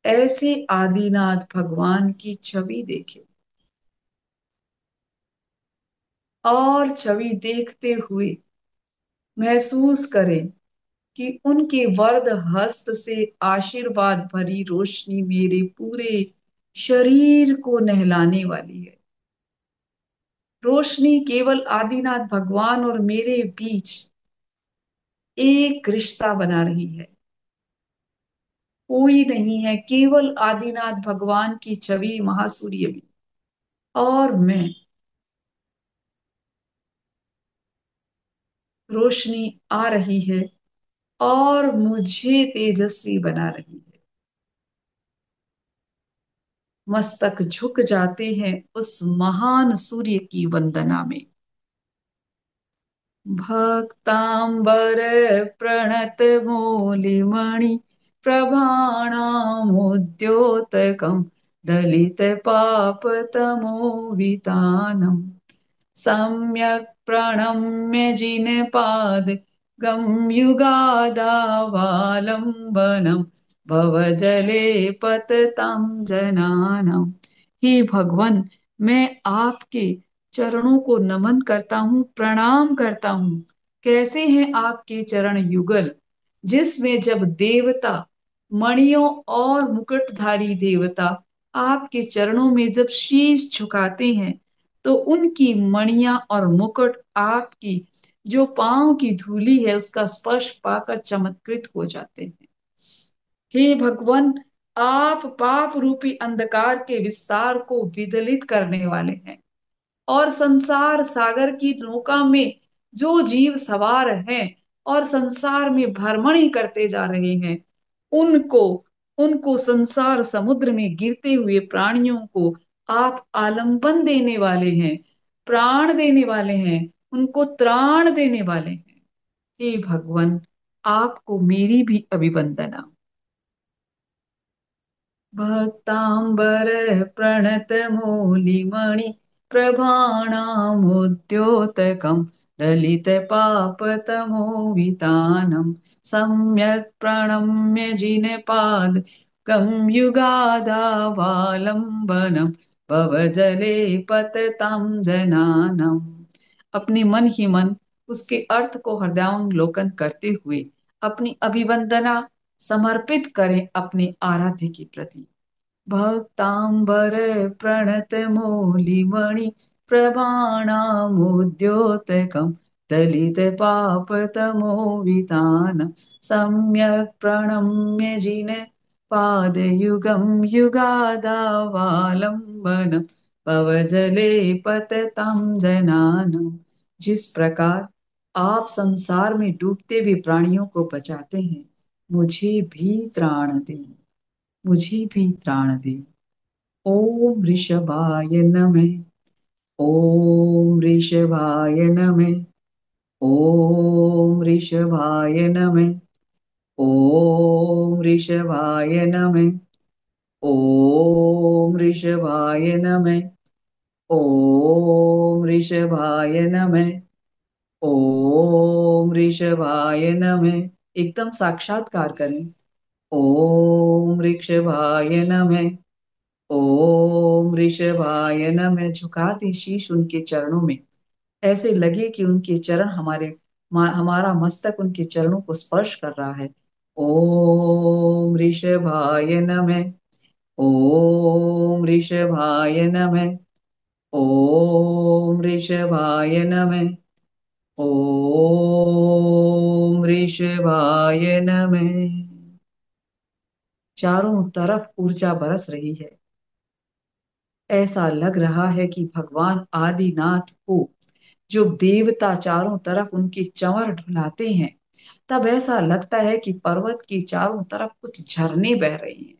S2: ऐसे आदिनाथ भगवान की छवि देखें और छवि देखते हुए महसूस करें कि उनके वरद हस्त से आशीर्वाद भरी रोशनी मेरे पूरे शरीर को नहलाने वाली है। रोशनी केवल आदिनाथ भगवान और मेरे बीच एक रिश्ता बना रही है। कोई नहीं है, केवल आदिनाथ भगवान की छवि महासूर्य में और मैं। रोशनी आ रही है और मुझे तेजस्वी बना रही है। मस्तक झुक जाते हैं उस महान सूर्य की वंदना में। भक्तांबर प्रणत मौलिमणि प्रभाणामुद्योतकं दलित पापतमोवितानम् सम्यक् प्रणम्य जिनपाद गम्युगादावालम्बनम् भवजले पततां जनानाम्। हे भगवान, मैं आपके चरणों को नमन करता हूँ, प्रणाम करता हूँ। कैसे हैं आपके चरण युगल, जिसमें जब देवता, मणियों और मुकुटधारी देवता आपके चरणों में जब शीश झुकाते हैं, तो उनकी मणियां और मुकुट आपकी जो पांव की धूली है उसका स्पर्श पाकर चमत्कृत हो जाते हैं। हे भगवान, आप पाप रूपी अंधकार के विस्तार को विदलित करने वाले हैं और संसार सागर की नौका में जो जीव सवार हैं और संसार में भ्रमण करते जा रहे हैं, उनको उनको संसार समुद्र में गिरते हुए प्राणियों को आप आलंबन देने वाले हैं, प्राण देने वाले हैं, उनको त्राण देने वाले हैं। हे भगवान, आपको मेरी भी अभिवंदना। भक्तांबर प्रणत मौलिमणि प्रभाणामुद्योतकं दलित पापतमोवितानं सम्यक् प्रणम्य जिनपाद युगादावालंबनम भवजले पततां जनानम। अपने मन ही मन उसके अर्थ को हृदयांलोकन करते हुए अपनी अभिवंदना समर्पित करें अपने आराध्य के प्रति। भक्तांबर प्रणत मौलिमणि प्रभाणामुद्योतकं दलित पापतमोवितान सम्यक् प्रणम्य जिन पादयुगं युगादावालंबन पवजले पततां जनानम। जिस प्रकार आप संसार में डूबते हुए प्राणियों को बचाते हैं, मुझे भी त्राण दें, मुझे भी त्राण दे। ओम ऋषभाय नमः। ओम ऋषभाय नमः। ओम ऋषभाय नमः। ओम ऋषभाय नमः। ओम ऋषभाय नमः। ओम ऋषभाय नमः। ओम ऋषभाय नमः। एकदम साक्षात्कार करें। ओम ऋषभाय नमः। ओम ऋषभाय नमः। झुका दे शीश उनके चरणों में। ऐसे लगे कि उनके चरण हमारा मस्तक उनके चरणों को स्पर्श कर रहा है। ओम ऋषभाय नमः। ओम ऋषभाय नमः। ओम ऋषभाय नमः। ओम ऋषभाय नमः। चारों तरफ ऊर्जा बरस रही है। ऐसा लग रहा है कि भगवान आदिनाथ को जो देवता चारों तरफ उनके चंवर ढुलाते हैं, तब ऐसा लगता है कि पर्वत की चारों तरफ कुछ झरने बह रही हैं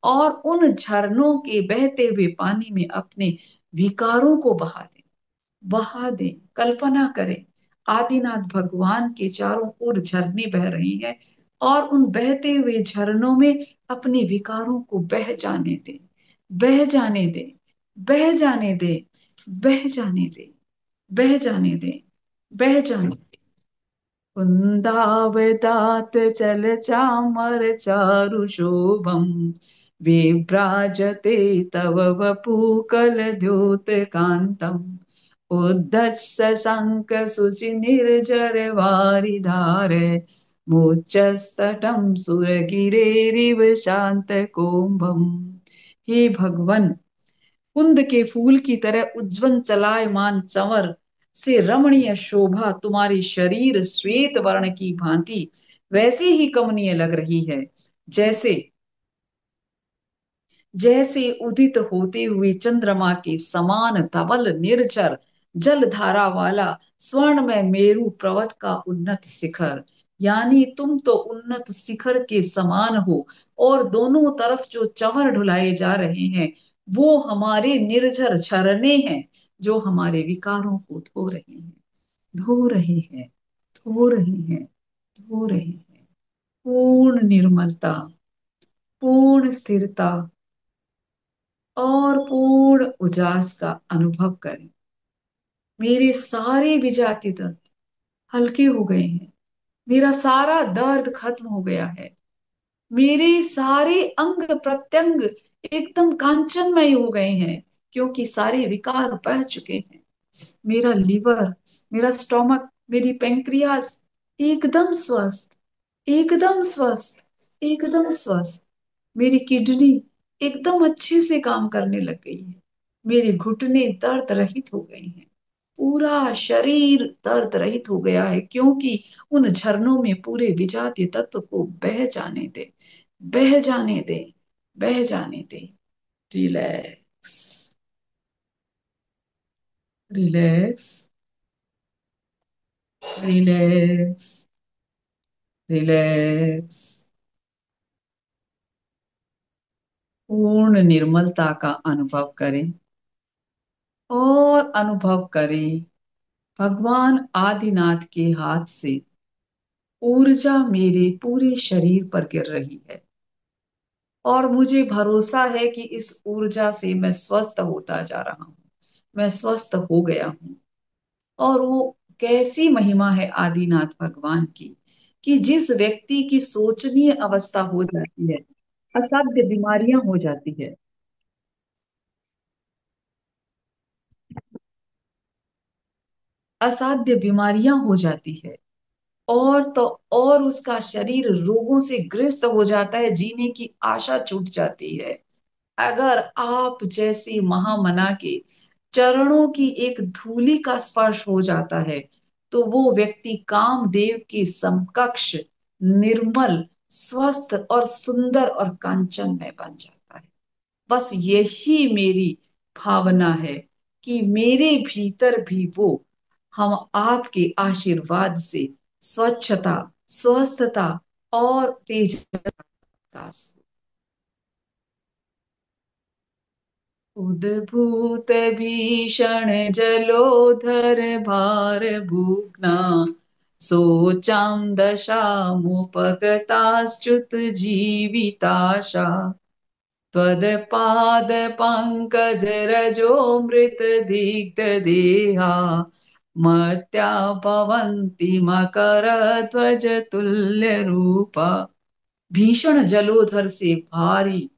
S2: और उन झरनों के बहते हुए पानी में अपने विकारों को बहा दें। कल्पना करें, आदिनाथ भगवान के चारों ओर झरने बह रही हैं और उन बहते हुए झरनों में अपने विकारों को बह जाने दें। बह जाने दें। बह जाने दें। बह जाने दें। बह जाने दें। बह जाने। कुन्दावतात चल चामर चारु शोभम विभ्राजते तव वपूकल द्योत कांतम उद्धत्स शंक शुचि निर्जर वारिधारे मुच्चस्तटम सुरगिरेरिव शांत कोम्भम। हे भगवन, कुंद के फूल की तरह उज्जवल चलायमान चंवर से रमणीय शोभा तुम्हारी शरीर श्वेत वर्ण की भांति वैसे ही कमनीय लग रही है, जैसे जैसे उदित होते हुए चंद्रमा के समान धवल निर्झर जल धारा वाला स्वर्ण में मेरु पर्वत का उन्नत शिखर। यानी तुम तो उन्नत शिखर के समान हो और दोनों तरफ जो चंवर ढुलाए जा रहे हैं वो हमारे निर्झर झरने हैं जो हमारे विकारों को धो रहे हैं। धो रहे हैं। धो रहे हैं। धो रहे हैं। पूर्ण निर्मलता, पूर्ण स्थिरता और पूर्ण उजास का अनुभव करें। मेरे सारे विजातीय दर्द हल्के हो गए हैं। मेरा सारा दर्द खत्म हो गया है। मेरे सारे अंग प्रत्यंग एकदम कांचनमय हो गए हैं, क्योंकि सारे विकार बह चुके हैं। मेरा लीवर, मेरा स्टोमक, मेरी पेंक्रियाज एकदम स्वस्थ, एकदम स्वस्थ, एकदम स्वस्थ। मेरी किडनी एकदम अच्छे से काम करने लग गई है। मेरे घुटने दर्द रहित हो गए हैं। पूरा शरीर दर्द रहित हो गया है, क्योंकि उन झरनों में पूरे विजातीय तत्व को बह जाने दे। बह जाने दे। बह जाने दे। रिलैक्स। रिलैक्स। रिलैक्स। रिलैक्स। पूर्ण निर्मलता का अनुभव करें और अनुभव करें भगवान आदिनाथ के हाथ से ऊर्जा मेरे पूरे शरीर पर गिर रही है और मुझे भरोसा है कि इस ऊर्जा से मैं स्वस्थ होता जा रहा हूँ। मैं स्वस्थ हो गया हूँ। और वो कैसी महिमा है आदिनाथ भगवान की, कि जिस व्यक्ति की शोचनीय अवस्था हो जाती है, असाध्य बीमारियां हो जाती है, असाध्य बीमारियां हो जाती है और तो और उसका शरीर रोगों से ग्रस्त हो जाता है, जीने की आशा छूट जाती है। अगर आप जैसे महामना के चरणों की एक धूलि का स्पर्श हो जाता है, तो वो व्यक्ति कामदेव के समकक्ष निर्मल, स्वस्थ और सुंदर और कांचनमय बन जाता है। बस यही मेरी भावना है कि मेरे भीतर भी वो हम आपके आशीर्वाद से स्वच्छता, स्वस्थता और तेज का उद्भूत भीषण जलोधर भार भूग्ना सोचां दशामुपगताश्च्युत जीविताशा त्वदपाद पंकज रजो मृत दिग्ध देहा मर्त्या भवन्ति मकर ध्वज तुल्य रूपा। भीषण जलोधर से भारी,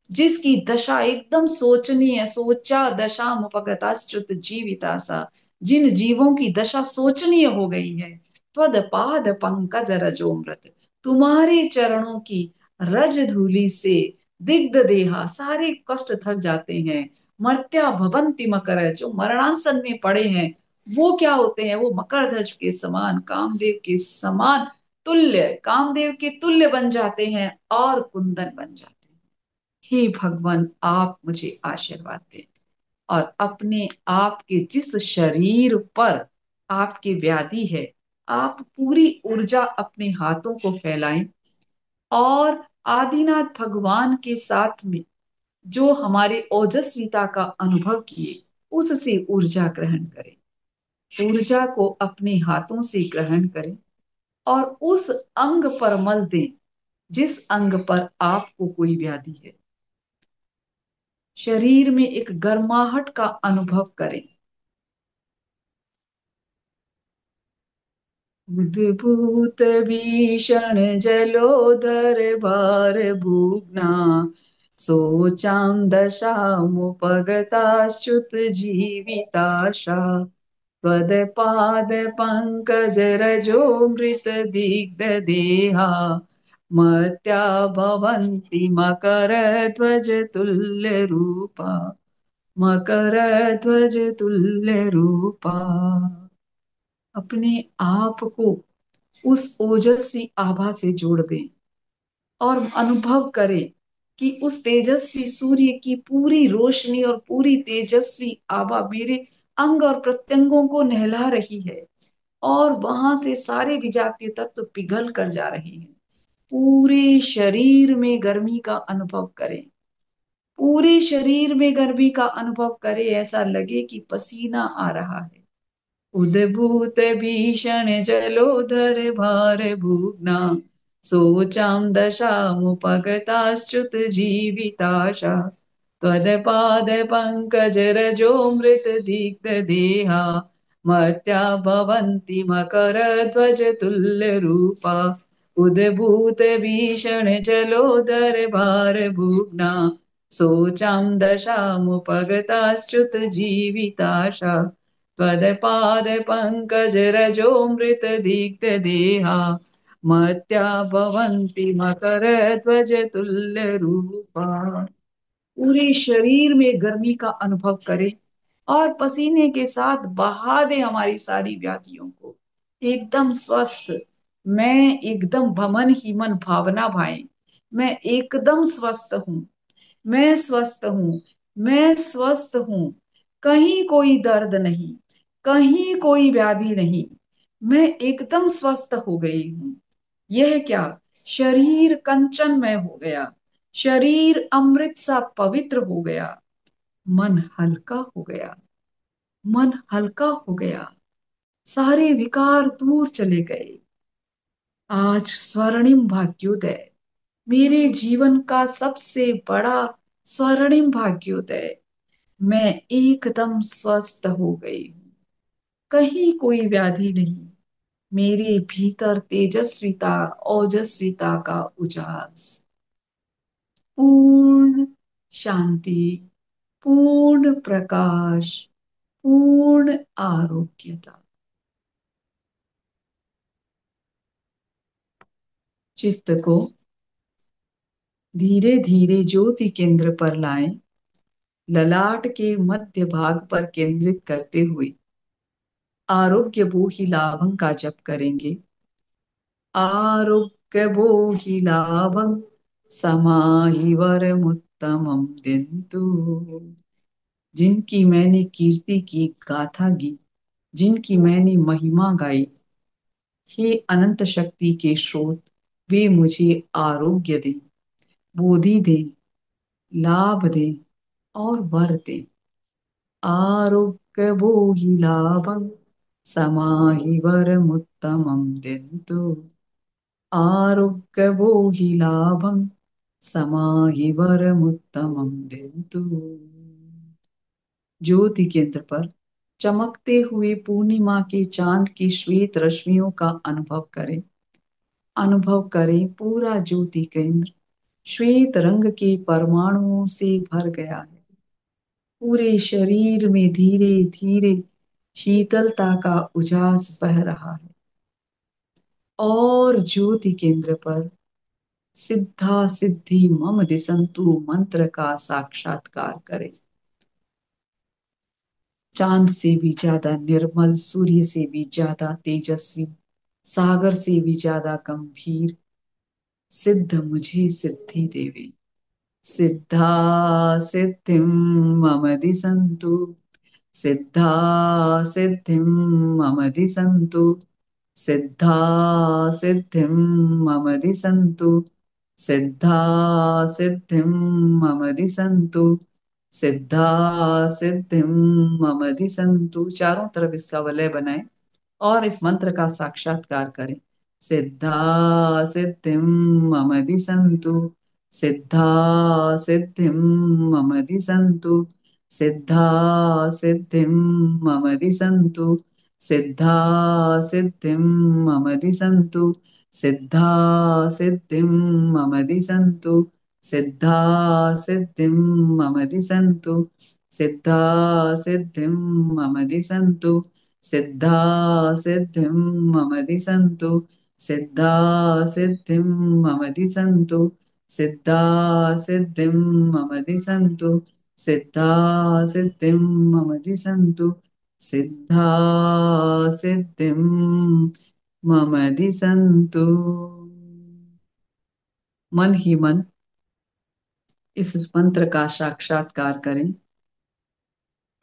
S2: जिसकी दशा एकदम सोचनीय, सोचा दशा मुपगताश्च्युत जीवितासा, जिन जीवों की दशा सोचनीय हो गई है। त्वद पाद पंकज रजोमृत, तुम्हारे चरणों की रज धूलि से दिग्ध देहा, सारे कष्ट थक जाते हैं। मर्त्या भवंति मकर, जो मरणासन में पड़े हैं वो क्या होते हैं, वो मकर ध्वज के समान, कामदेव के समान तुल्य, कामदेव के तुल्य बन जाते हैं और कुंदन बन जाते हैं। हे भगवान, आप मुझे आशीर्वाद दें और अपने आप के जिस शरीर पर आपके व्याधि है, आप पूरी ऊर्जा अपने हाथों को फैलाएं और आदिनाथ भगवान के साथ में जो हमारे ओजस्विता का अनुभव किए उससे ऊर्जा ग्रहण करें। ऊर्जा को अपने हाथों से ग्रहण करें और उस अंग पर मल दें जिस अंग पर आपको कोई व्याधि है। शरीर में एक गर्माहट का अनुभव करें। उद्भूत भीषण जलोदर भार भूग्ना सोचां दशामुपगताश्च्युत जीविताशा त्वदपाद पंकज रजो मृत दिग्ध देहा मर्त्या भवन्ति मकर ध्वज तुल्य रूपा, मकर ध्वज तुल्य रूपा। अपने आप को उस ओजस्वी आभा से जोड़ दें और अनुभव करें कि उस तेजस्वी सूर्य की पूरी रोशनी और पूरी तेजस्वी आभा मेरे अंग और प्रत्यंगों को नहला रही है और वहां से सारे विजातीय तत्व पिघल कर जा रहे हैं। पूरे शरीर में गर्मी का अनुभव करें, पूरे शरीर में गर्मी का अनुभव करें, ऐसा लगे कि पसीना आ रहा है। उद्भूत भीषण जलोधर भार भूग्ना सोचां दशामुपगताश्च्युत जीविताशा त्वदपाद पंकज रजो मृत दिग्ध देहा मर्त्या भवन्ति मकर ध्वज तुल्य रूपा। उद्भूत भीषण जलोदर भार भूग्ना सोचां दशामुपगताश्च्युत जीविताशा त्वदपाद पंकज रजो मृत दिग्ध देहा मर्त्या भवन्ति मकर ध्वज तुल्य रूपा। पूरे शरीर में गर्मी का अनुभव करें और पसीने के साथ बहा दे हमारी सारी व्याधियों को। एकदम स्वस्थ, मैं एकदम भमन ही मन भावना भाए, मैं एकदम स्वस्थ हूँ, मैं स्वस्थ हूँ, मैं स्वस्थ हूँ, कहीं कोई दर्द नहीं, कहीं कोई व्याधि नहीं, मैं एकदम स्वस्थ हो गई हूँ। यह क्या, शरीर कंचनमय हो गया, शरीर अमृत सा पवित्र हो गया, मन हल्का हो गया, मन हल्का हो गया, सारे विकार दूर चले गए। आज स्वर्णिम भाग्योदय, मेरे जीवन का सबसे बड़ा स्वर्णिम भाग्योदय। मैं एकदम स्वस्थ हो गई हूँ, कहीं कोई व्याधि नहीं, मेरे भीतर तेजस्विता, ओजस्विता का उजास। पूर्ण शांति, पूर्ण प्रकाश, पूर्ण आरोग्यता। चित्त को धीरे धीरे ज्योति केंद्र पर लाएं, ललाट के मध्य भाग पर केंद्रित करते हुए आरोग्य बोहि लाभं का जप करेंगे। आरोग्य बोहि लाभं समाहि वरमुत्तमं दिन्तु। जिनकी मैंने कीर्ति की, गाथा गी, जिनकी मैंने महिमा गाई, हे अनंत शक्ति के स्रोत, वे मुझे आरोग्य दें, बोधि दें, लाभ दें और वर दें। आरोग्य भोहि लाभं समाहि वरमुत्तमं दिन्तु। आरोग्य भोहि लाभं समाहि वरमुत्तमं दिन्तु। ज्योति केंद्र पर चमकते हुए पूर्णिमा के चांद की श्वेत रश्मियों का अनुभव करें। अनुभव करें पूरा ज्योति केंद्र श्वेत रंग के परमाणुओं से भर गया है। पूरे शरीर में धीरे धीरे शीतलता का उजास बह रहा है। और ज्योति केंद्र पर सिद्धा सिद्धि मम दिसंतु मंत्र का साक्षात्कार करें। चांद से भी ज्यादा निर्मल, सूर्य से भी ज्यादा तेजस्वी, सागर से भी ज्यादा गंभीर सिद्ध मुझे सिद्धि देवे। सिद्धा सिद्धिं मम दिसंतु। सिद्धा सिद्धिं मम दिसंतु। सिद्धा सिद्धिं मम दिसंतु। सिद्धा सिद्धिं मम दिसंतु। सिद्धा सिद्धिं मम दिसंतु। चारों तरफ इसका वलय बनाएं और इस मंत्र का साक्षात्कार करें। सिद्धा सिद्धिं मम दिसंतु। सिद्धा सिद्धिं मम दिसंतु। सिद्धा सिद्धिं मम दिसंतु। सिद्धा सिद्धिं मम दिसंतु। सिद्धा सिद्धिं मम दिसंतु। सिद्धा सिद्धिं मम दिसंतु। सिद्धा सिद्धिं मम दिसंतु। सिद्धा सिद्धिं मम दिसंतु। सिद्धा सिद्धिं मम दिसंतु। सिद्धा सिद्धिं मम दिसंतु। सिद्धा सिद्धिं मम दिसंतु। सिद्धा सिद्धिं मम दिसंतु। मन ही मन इस मंत्र का साक्षात्कार करें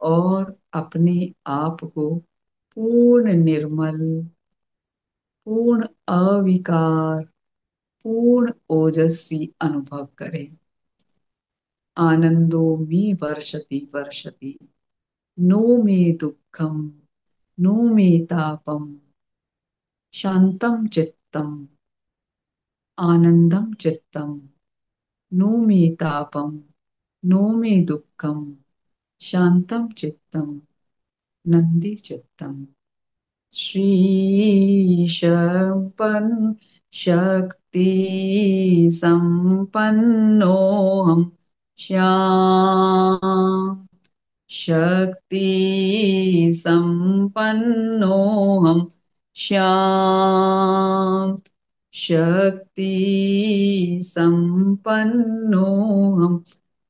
S2: और अपने आप को पूर्ण निर्मल, पूर्ण अविकार, पूर्ण ओजस्वी अनुभव करें। आनंदो मे वर्षति वर्षति, नो मे दुःखम, नो मे तापम, शांतम चित्तम, आनंदम चित्तम, नो मे तापम, नो मे दुःखम, शांतम चित्तम, नंदी चित्तम। श्रीशपन् शक्ति संपन्नोऽहं श्याम। शक्ति संपन्नोऽहं श्याम। शक्ति संपन्नोऽहं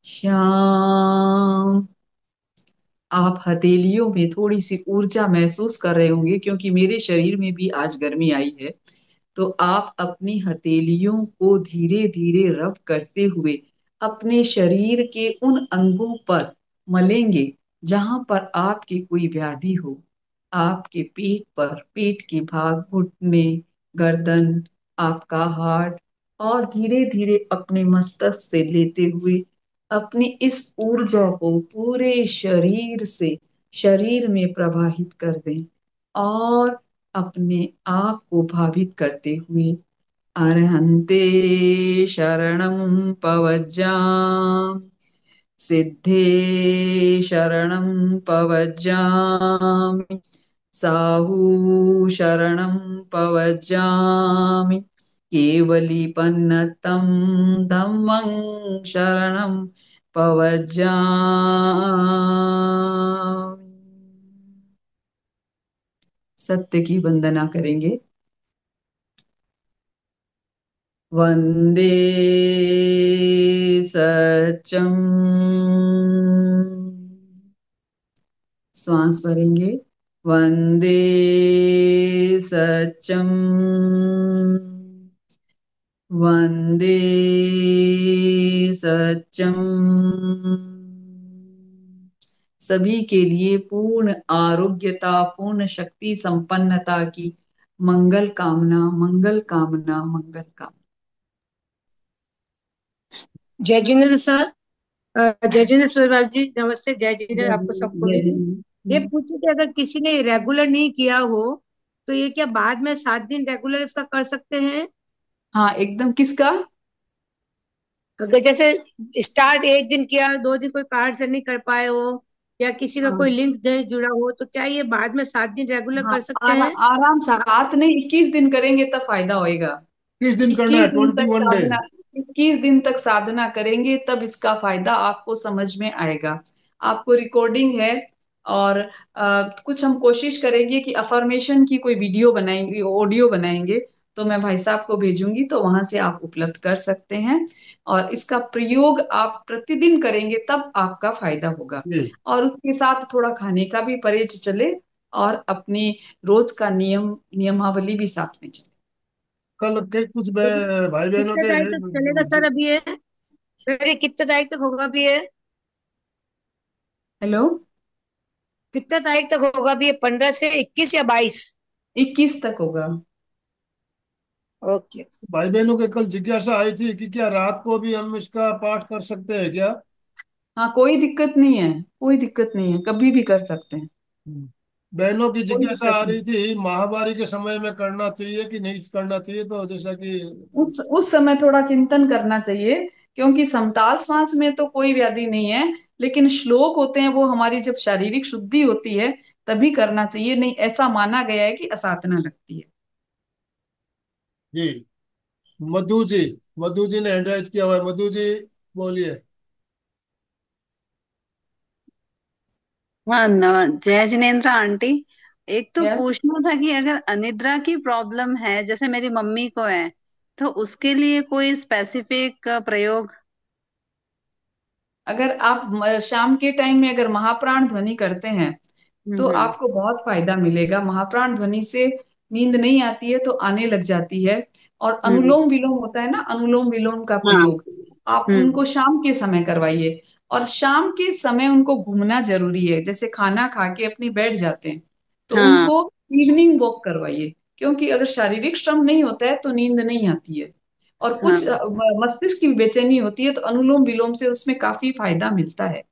S2: श्याम। आप हथेलियों में थोड़ी सी ऊर्जा महसूस कर रहे होंगे क्योंकि मेरे शरीर में भी आज गर्मी आई है। तो आप अपनी हथेलियों को धीरे धीरे रब करते हुए अपने शरीर के उन अंगों पर मलेंगे जहां पर आपकी कोई व्याधि हो। आपके पेट पर, पेट के भाग, घुटने, गर्दन, आपका हार्ट, और धीरे धीरे अपने मस्तक से लेते हुए अपनी इस ऊर्जा को पूरे शरीर से शरीर में प्रवाहित कर दें और अपने आप को भावित करते हुए अर्हन्ते शरणं पवज्जामि। सिद्धे शरणं पवज्जामि। साहू शरणं पवज्जामि। केवलीपन्नतं धम्मं शरणं पवज्जामि। सत्य की वंदना करेंगे। वंदे सत्यम। श्वास भरेंगे। वंदे सत्यम। वंदे सत्यम। सभी के लिए पूर्ण आरोग्यता, पूर्ण शक्ति संपन्नता की मंगल कामना, मंगल कामना, मंगल कामना।
S3: जय जिनेन्द्र सर। जय जिनेन्द्र सूर्यबाबू जी, नमस्ते। जय जिनेन्द्र
S2: जय
S3: आपको सबको
S2: जय
S3: भी।
S2: जय।
S3: ये पूछे कि अगर किसी ने रेगुलर नहीं किया हो तो ये क्या बाद में 7 दिन रेगुलर इसका कर सकते हैं?
S2: हाँ एकदम, किसका?
S3: अगर जैसे स्टार्ट एक दिन किया, 2 दिन कोई कार्ड से नहीं कर पाए हो, या किसी का कोई
S2: हाँ
S3: लिंक नहीं जुड़ा हो, तो क्या ये बाद में 7 दिन रेगुलर
S2: हाँ,
S3: कर सकते हैं?
S2: आराम से, सात नहीं 21 दिन करेंगे तब फायदा होएगा।
S1: किस दिन करना है?
S2: 21 दिन तक
S1: 21 डे?
S2: साधना, 21 दिन तक साधना करेंगे तब इसका फायदा आपको समझ में आएगा। आपको रिकॉर्डिंग है, और कुछ हम कोशिश करेंगे कि अफर्मेशन की कोई वीडियो बनाएंगे, ऑडियो बनाएंगे, तो मैं भाई साहब को भेजूंगी, तो वहां से आप उपलब्ध कर सकते हैं। और इसका प्रयोग आप प्रतिदिन करेंगे तब आपका फायदा होगा।
S1: जी।
S2: और उसके साथ थोड़ा खाने का भी परहेज चले, और अपनी रोज का नियमावली भी साथ में चले।
S1: कल के कुछ भाई बहनों
S3: कितने
S1: के
S3: तारीख तक चलेगा सर अभी ये? सर ये कितने तारीख तक होगा अभी ये?
S2: हेलो।
S3: कितने तारीख तक होगा अभी ये, 15 से 21 या 22?
S2: 21 तक होगा।
S3: ओके।
S1: भाई बहनों के कल जिज्ञासा आई थी कि क्या रात को भी हम इसका पाठ कर सकते हैं क्या?
S2: हाँ कोई दिक्कत नहीं है, कोई दिक्कत नहीं है, कभी भी कर सकते हैं।
S1: हम्म। बहनों की
S2: कोई
S1: जिज्ञासा
S2: दिक्कत
S1: आ
S2: नहीं।
S1: रही थी, महामारी के समय में करना चाहिए कि नहीं करना चाहिए, तो जैसा कि
S2: उस समय थोड़ा चिंतन करना चाहिए, क्योंकि समताल श्वास में तो कोई व्याधि नहीं है, लेकिन श्लोक होते हैं वो हमारी जब शारीरिक शुद्धि होती है तभी करना चाहिए, नहीं ऐसा माना गया है कि असाधना लगती है।
S1: जी। मधु जी, मधु जी ने हैंड राइज किया हुआ है। मधु जी, बोलिए।
S4: हाँ जय जिनेन्द्र आंटी। एक तो
S2: यार,
S4: पूछना था कि अगर अनिद्रा की प्रॉब्लम है, जैसे मेरी मम्मी को है, तो उसके लिए कोई स्पेसिफिक प्रयोग?
S2: अगर आप शाम के टाइम में अगर महाप्राण ध्वनि करते हैं तो
S4: हम्म।
S2: आपको बहुत फायदा मिलेगा। महाप्राण ध्वनि से नींद नहीं आती है तो आने लग जाती है। और
S4: हम्म।
S2: अनुलोम विलोम होता है ना, अनुलोम विलोम का
S4: हाँ।
S2: प्रयोग आप
S4: हम्म।
S2: उनको शाम के समय करवाइए। और शाम के समय उनको घूमना जरूरी है, जैसे खाना खा के अपनी बैठ जाते हैं तो
S4: हाँ।
S2: उनको इवनिंग वॉक करवाइए, क्योंकि अगर शारीरिक श्रम नहीं होता है तो नींद नहीं आती है। और
S4: हाँ।
S2: कुछ मस्तिष्क की बेचैनी होती है, तो अनुलोम विलोम से उसमें काफी फायदा मिलता है।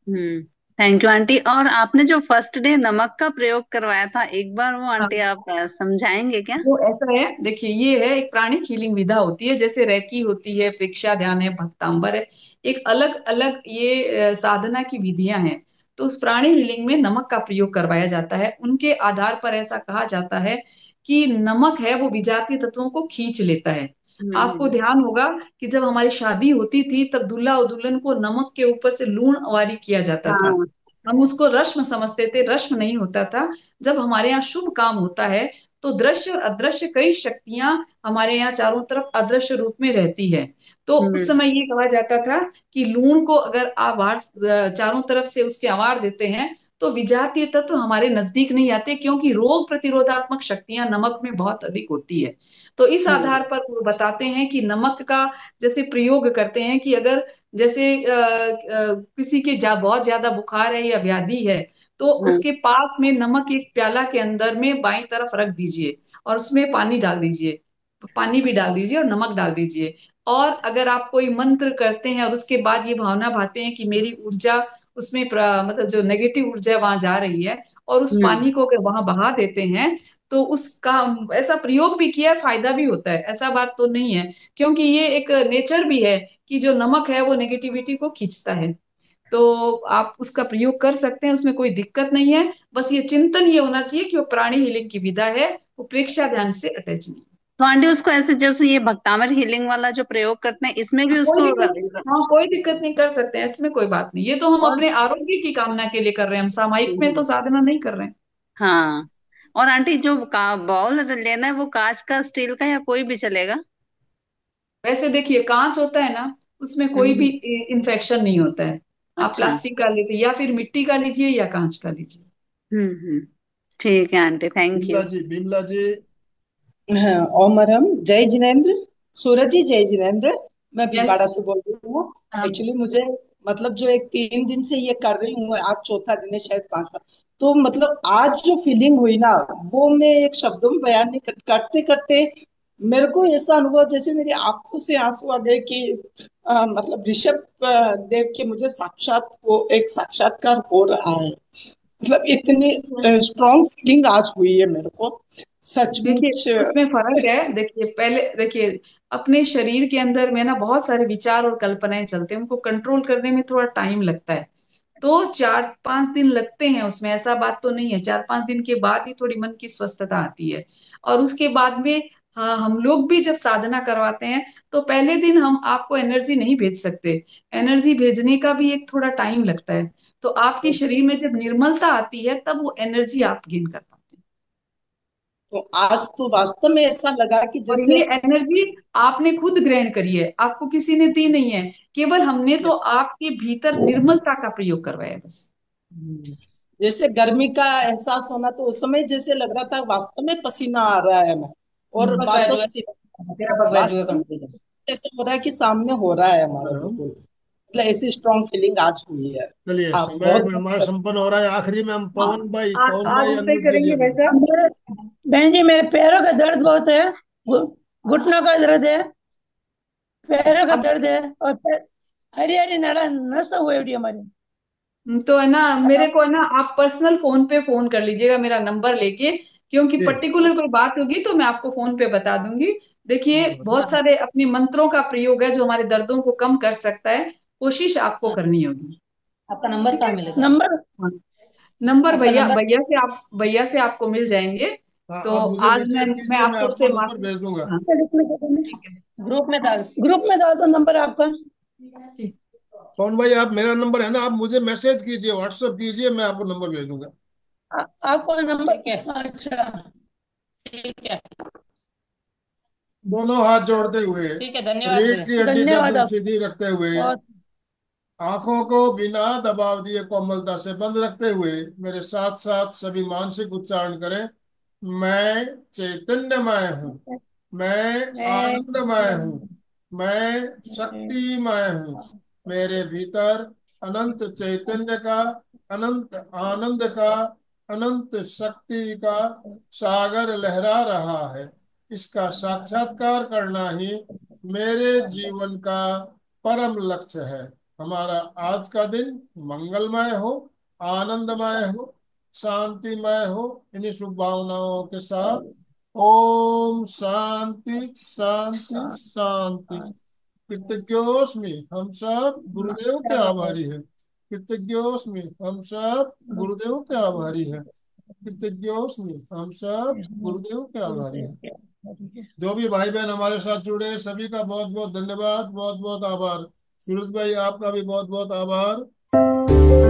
S4: हम्म। Thank you aunty. और आपने जो फर्स्ट डे नमक का प्रयोग करवाया था, एक बार वो आंटी
S2: हाँ,
S4: आप समझाएंगे क्या?
S2: वो ऐसा है, देखिए ये है एक प्राणिक हीलिंग विधा होती है, जैसे रेकी होती है, प्रेक्षा ध्यान है, भक्तांबर है, एक अलग अलग ये साधना की विधियां हैं। तो उस प्राणी हीलिंग में नमक का प्रयोग करवाया जाता है। उनके आधार पर ऐसा कहा जाता है कि नमक है वो विजातीय तत्वों को खींच लेता है। आपको
S4: हम्म।
S2: ध्यान होगा कि जब हमारी शादी होती थी तब दूल्हा और दुल्हन को नमक के ऊपर से लूण वारी किया जाता था।
S4: हाँ।
S2: हम उसको रश्म समझते थे, रश्म नहीं होता था। जब हमारे यहाँ शुभ काम होता है तो दृश्य और अदृश्य कई शक्तियां हमारे यहाँ चारों तरफ अदृश्य रूप में रहती है। तो उस
S4: हम्म।
S2: समय ये कहा जाता था कि लूण को अगर आप चारों तरफ से उसके आवार देते हैं तो विजातीय तत्व हमारे नजदीक नहीं आते, क्योंकि रोग प्रतिरोधात्मक शक्तियां नमक में बहुत अधिक होती है। तो इस
S4: हम्म।
S2: आधार पर वो बताते हैं कि नमक का जैसे प्रयोग करते हैं कि अगर जैसे किसी के बहुत ज्यादा बुखार है या व्याधि है, तो
S4: हाँ।
S2: उसके पास में नमक एक प्याला के अंदर में बाईं तरफ रख दीजिए, और उसमें पानी डाल दीजिए, पानी भी डाल दीजिए और नमक डाल दीजिए। और अगर आप कोई मंत्र करते हैं और उसके बाद ये भावना भाते हैं कि मेरी ऊर्जा उसमें मतलब जो नेगेटिव ऊर्जा वहां जा रही है, और उस
S4: हम्म।
S2: पानी को अगर वहां बहा देते हैं, तो उसका ऐसा प्रयोग भी किया है, फायदा भी होता है, ऐसा बात तो नहीं है। क्योंकि ये एक नेचर भी है कि जो नमक है वो नेगेटिविटी को खींचता है। तो आप उसका प्रयोग कर सकते हैं, उसमें कोई दिक्कत नहीं है। बस ये चिंतन ये होना चाहिए कि वो प्राणी हीलिंग की विधा है, वो प्रेक्षा ध्यान से अटैच नहीं है।
S4: तो आंटी उसको ऐसे जैसे ये भक्तामर हीलिंग वाला जो प्रयोग करते हैं, इसमें भी
S2: कोई
S4: उसको
S2: दिक्कत, हाँ कोई दिक्कत नहीं, कर सकते हैं, इसमें कोई बात नहीं। ये तो हम
S4: और
S2: अपने आरोग्य की कामना के लिए कर रहे हैं, हम सामायिक में तो साधना नहीं कर रहे हैं।
S4: हाँ। और आंटी जो बाउल लेना है, वो कांच का, स्टील का, या कोई भी चलेगा?
S2: वैसे देखिए, कांच होता है ना, उसमें कोई भी
S4: हम्म।
S2: इन्फेक्शन नहीं होता है। आप
S4: अच्छा।
S2: प्लास्टिक का लीजिए या फिर मिट्टी का लीजिए या कांच का लीजिए।
S4: हम्म। ठीक है आंटी, थैंक
S1: बिमला
S4: यू।
S1: जी, बिमला जी।
S5: हाँ, ओमरम जय जिनेन्द्र। सूरज जी जय जिनेन्द्र। मैं
S2: यस।
S5: भीलवाड़ा से बोल रही हूँ।
S2: हाँ
S5: एक्चुअली मुझे मतलब जो एक 3 दिन से ये कर रही हूँ, आज चौथा दिन है, शायद पांचवा। तो मतलब आज जो फीलिंग हुई ना, वो मैं एक शब्दों में बयान नहीं करते करते मेरे को ऐसा अनुभव जैसे मेरी आंखों से आंसू आ गए कि मतलब ऋषभ देव के मुझे साक्षात वो एक साक्षात्कार हो रहा है। मतलब इतनी स्ट्रॉन्ग फीलिंग आज हुई है मेरे को,
S2: देखिए
S5: सचमुच।
S2: उसमें फर्क है। देखिए पहले देखिए, अपने शरीर के अंदर में ना बहुत सारे विचार और कल्पनाएं चलते हैं, उनको कंट्रोल करने में थोड़ा टाइम लगता है। तो 4-5 दिन लगते हैं उसमें, ऐसा बात तो नहीं है। 4-5 दिन के बाद ही थोड़ी मन की स्वस्थता आती है। और उसके बाद में, हाँ, हम लोग भी जब साधना करवाते हैं तो पहले दिन हम आपको एनर्जी नहीं भेज सकते। एनर्जी भेजने का भी एक थोड़ा टाइम लगता है। तो आपके शरीर में जब निर्मलता आती है तब वो एनर्जी आप गेन कर पाते हैं।
S5: तो आज तो वास्तव में ऐसा लगा कि
S2: और
S5: जैसे
S2: ये एनर्जी आपने खुद ग्रहण करी है, आपको किसी ने दी नहीं है। केवल हमने तो आपके भीतर निर्मलता का प्रयोग करवाया है बस।
S5: जैसे गर्मी का एहसास होना, तो उस समय जैसे लग रहा था वास्तव में पसीना आ रहा है मैं, और
S2: हम्म।
S5: वास्तव में ऐसा हो रहा है कि सामने हो रहा है हमारे, बिल्कुल मतलब ऐसी स्ट्रॉन्ग फीलिंग आज हुई है।
S1: चलिए,
S5: आप
S1: समय
S5: बहुत
S1: में हमारा
S5: बहुत
S1: संपन्न हो रहा है। आखिरी में हम
S2: हाँ,
S1: पवन
S2: आज
S1: भाई
S2: हम तय
S1: अनम्यूट कीजिए
S2: करेंगे
S1: अपना।
S2: वैसा।
S3: बहन जी, मेरे पैरों का दर्द बहुत है। घुटनों का दर्द है, पैरों का
S2: अब
S3: दर्द है, और हरी हरी नड़ा नस हुए हमारी।
S2: तो है ना, मेरे को है ना, आप पर्सनल फोन पे फोन कर लीजिएगा मेरा नंबर लेके। क्योंकि
S1: जी।
S2: पर्टिकुलर कोई बात होगी तो मैं आपको फोन पे बता दूंगी। देखिए
S1: हाँ,
S2: बहुत सारे अपने मंत्रों का प्रयोग है जो हमारे दर्दों को कम कर सकता है। कोशिश आपको करनी होगी।
S3: आपका नंबर
S2: ठीक है।
S3: कहाँ मिलेगा? नंबर?
S2: हाँ, नंबर
S3: आपका
S2: भैया
S3: नंबर?
S2: भैया से आपको मिल जाएंगे।
S1: हाँ,
S2: तो
S1: आप मुझे
S2: आज मैं
S1: मैसेज
S2: मैं
S1: कीजिए,
S2: आप
S1: मैं आपको
S2: सबसे
S1: नंबर
S2: माफी।
S1: भेज दूंगा।
S2: हाँ, ठीक है।
S3: ग्रुप में डाल दो नंबर आपका।
S2: ठीक।
S1: पवन भाई, आप मेरा नंबर है ना, आप मुझे मैसेज कीजिए, व्हाट्सएप कीजिए, मैं आपको नंबर भेज दूंगा।
S3: आपका नंबर क्या है? अच्छा, ठीक है।
S1: दोनों हाथ जोड़ते हुए,
S3: ठीक है, धन्यवाद
S1: रीढ़
S3: भैया।
S1: की हड्डी
S3: धन्यवाद
S1: बिल्कुल
S3: आप
S1: सीधी रखते हुए,
S3: बहुत।
S1: आंखों को बिना दबाव दिए कोमलता से बंद रखते हुए मेरे साथ साथ सभी मानसिक उच्चारण करें। मैं चैतन्यमय हूँ। मैं आनंदमय हूँ। मैं शक्तिमय हूँ। मेरे भीतर अनंत चैतन्य का, अनंत आनंद का, अनंत शक्ति का सागर लहरा रहा है। इसका साक्षात्कार करना ही मेरे जीवन का परम लक्ष्य है। हमारा आज का दिन मंगलमय हो, आनंदमय हो, शांतिमय हो। इन्हीं शुभ भावनाओं के साथ ओम शांति शांति शांति। कृतज्ञोस्मि, हम सब गुरुदेव के आभारी हैं। कृतज्ञोस्मि, हम सब गुरुदेव के आभारी हैं। कृतज्ञोस्मि, हम सब गुरुदेव के आभारी हैं। जो भी भाई बहन हमारे साथ जुड़े, सभी का बहुत बहुत धन्यवाद, बहुत बहुत आभार। सूरज भाई, आपका भी बहुत बहुत आभार।